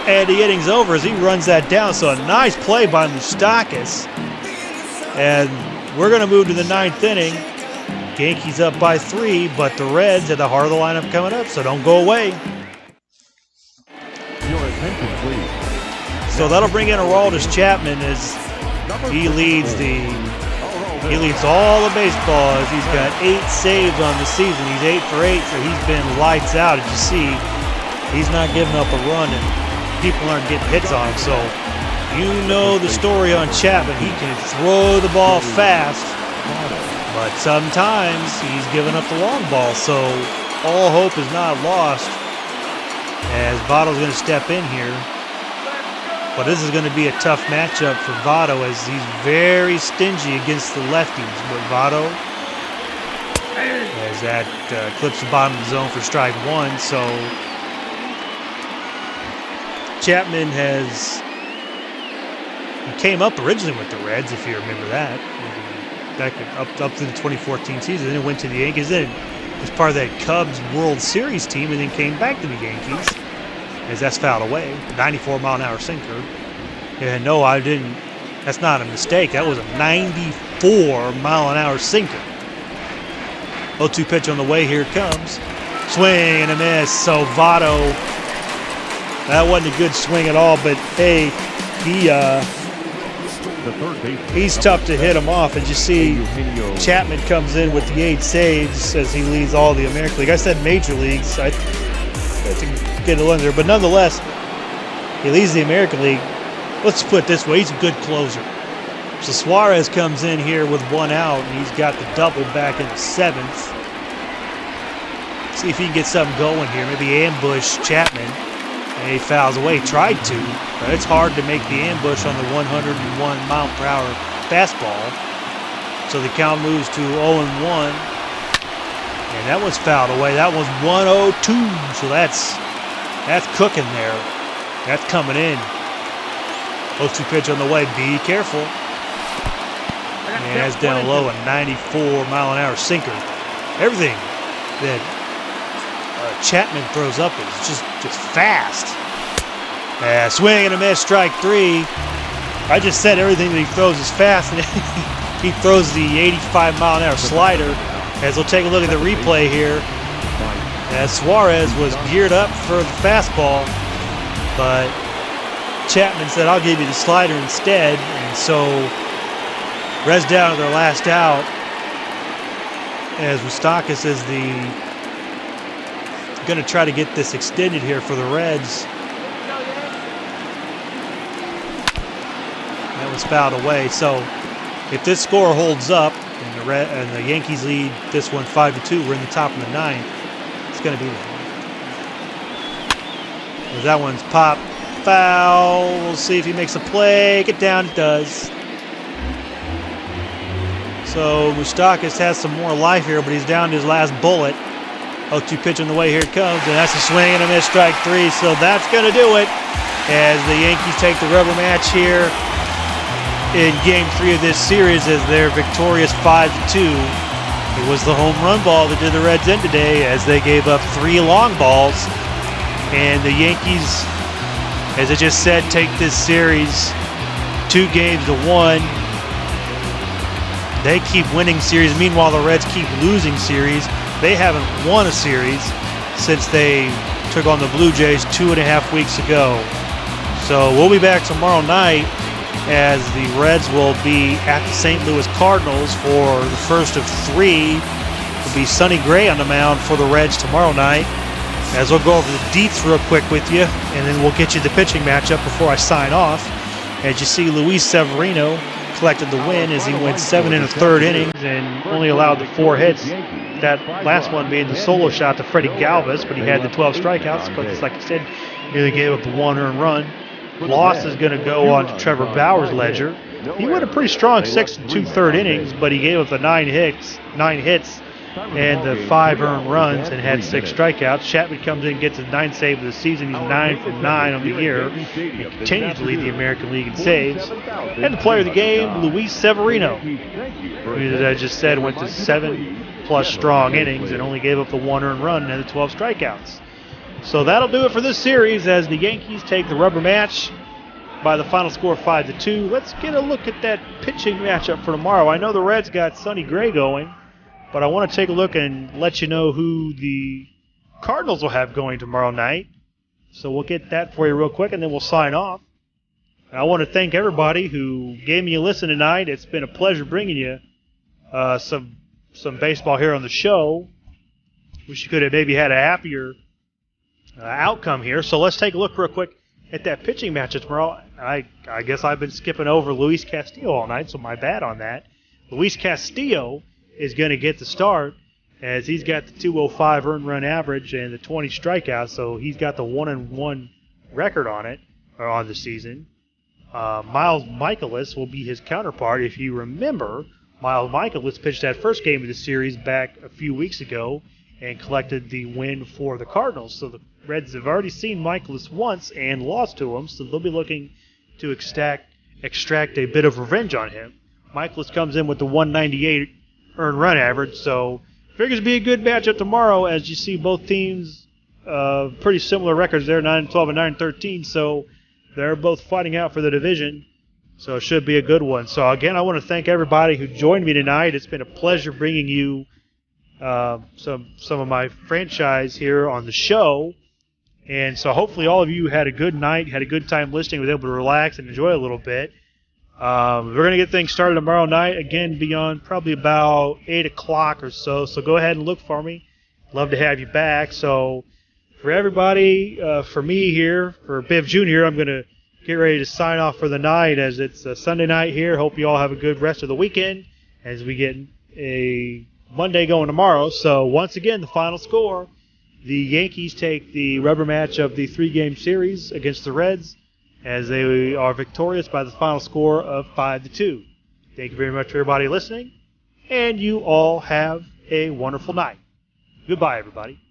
And the inning's over as he runs that down. So a nice play by Moustakis. And we're going to move to the 9th inning. Yankees up by 3, but the Reds at the heart of the lineup coming up, so don't go away. Your attention, please. So that'll bring in Aroldis Chapman as he leads all of baseball as he's got 8 saves on the season. He's 8 for 8, so he's been lights out. As you see, he's not giving up a run, and people aren't getting hits on him. So you know the story on Chapman. He can throw the ball fast, but sometimes he's giving up the long ball. So all hope is not lost as Votto's going to step in here. But this is going to be a tough matchup for Votto as he's very stingy against the lefties. But Votto, as that clips the bottom of the zone for strike 1. So Chapman he came up originally with the Reds, if you remember that. Back up to the 2014 season. Then it went to the Yankees. Then was part of that Cubs World Series team and then came back to the Yankees. as that's fouled away. 94-mile-an-hour sinker. And no, I didn't. That's not a mistake. That was a 94-mile-an-hour sinker. 0-2 pitch on the way. Here it comes. Swing and a miss. So Votto, that wasn't a good swing at all. But hey, he's tough to hit him off. And you see Chapman comes in with the 8 saves as he leads all the American League. I said major leagues. I have to get a there, but nonetheless, he leads the American League. Let's put it this way, he's a good closer. So Suarez comes in here with 1 out, and he's got the double back in the 7th. See if he can get something going here. Maybe ambush Chapman, and he fouls away. Tried to, but it's hard to make the ambush on the 101-mile-per-hour fastball. So the count moves to 0-1, and that was fouled away. That was 1-0-2, so that's cooking there. That's coming in. 0-2 pitch on the way. Be careful. And that's down low, a 94-mile-an-hour sinker. Everything that Chapman throws up is just fast. Swing and a miss, strike 3. I just said everything that he throws is fast, and he throws the 85-mile-an-hour slider. As we'll take a look at the replay here, as Suarez was geared up for the fastball, but Chapman said, I'll give you the slider instead. And so Reds down to their last out as Moustakas is going to try to get this extended here for the Reds. That was fouled away. So if this score holds up and the Yankees lead this one 5-2, we're in the top of the 9th. It's going to be that one's popped. Foul. We'll see if he makes a play. Get down. It does. So Moustakas has some more life here, but he's down to his last bullet. 0-2 pitch on the way. Here it comes, and that's a swing and a miss, strike 3. So that's going to do it as the Yankees take the rubber match here in Game 3 of this series as they're victorious 5-2. It was the home run ball that did the Reds in today as they gave up 3 long balls, and the Yankees, as I just said, take this series 2-1. They keep winning series. Meanwhile, the Reds keep losing series. They haven't won a series since they took on the Blue Jays 2.5 weeks ago. So we'll be back tomorrow night as the Reds will be at the St. Louis Cardinals for the first of 3. It'll be Sonny Gray on the mound for the Reds tomorrow night. As we'll go over the deets real quick with you, and then we'll get you the pitching matchup before I sign off. As you see, Luis Severino collected the win as he went 7 1/3 innings and only allowed the 4 hits. That last one being the solo shot to Freddie Galvis, but he had the 12 strikeouts. But it's like I said, he only gave up the 1 earned run. Loss is going to go on to Trevor Bauer's ledger. He went a pretty strong 6 2/3 innings, but he gave up the 9 hits, and the 5 earned runs and had 6 strikeouts. Chapman comes in, gets his 9th save of the season. He's 9 for 9 on the year. He continues to lead the American League in saves. And the player of the game, Luis Severino, who, as I just said, went to 7+ strong innings and only gave up the 1 earned run and had the 12 strikeouts. So that'll do it for this series as the Yankees take the rubber match by the final score 5-2. Let's get a look at that pitching matchup for tomorrow. I know the Reds got Sonny Gray going, but I want to take a look and let you know who the Cardinals will have going tomorrow night. So we'll get that for you real quick, and then we'll sign off. I want to thank everybody who gave me a listen tonight. It's been a pleasure bringing you some baseball here on the show. Wish you could have maybe had a happier outcome here. So let's take a look real quick at that pitching matchup tomorrow. I guess I've been skipping over Luis Castillo all night, so my bad on that. Luis Castillo is going to get the start as he's got the 205 earned run average and the 20 strikeouts, so he's got the 1-1 record on it, or on the season. Miles Michaelis will be his counterpart. If you remember, Miles Michaelis pitched that first game of the series back a few weeks ago and collected the win for the Cardinals. So the Reds have already seen Michaelis once and lost to him, so they'll be looking to extract a bit of revenge on him. Michaelis comes in with the 198 earned run average, so figures to be a good matchup tomorrow as you see both teams pretty similar records there, 9-12 and 9-13. So they're both fighting out for the division. So it should be a good one. So again, I want to thank everybody who joined me tonight. It's been a pleasure bringing you some of my franchise here on the show. And so hopefully all of you had a good night, had a good time listening, was able to relax and enjoy a little bit. We're going to get things started tomorrow night, again, beyond probably about 8 o'clock or so. So go ahead and look for me. Love to have you back. So for everybody, for me here, for Biv Jr., I'm going to get ready to sign off for the night as it's a Sunday night here. Hope you all have a good rest of the weekend as we get a Monday going tomorrow. So once again, the final score, the Yankees take the rubber match of the 3-game series against the Reds as they are victorious by the final score of 5-2. Thank you very much for everybody listening, and you all have a wonderful night. Goodbye, everybody.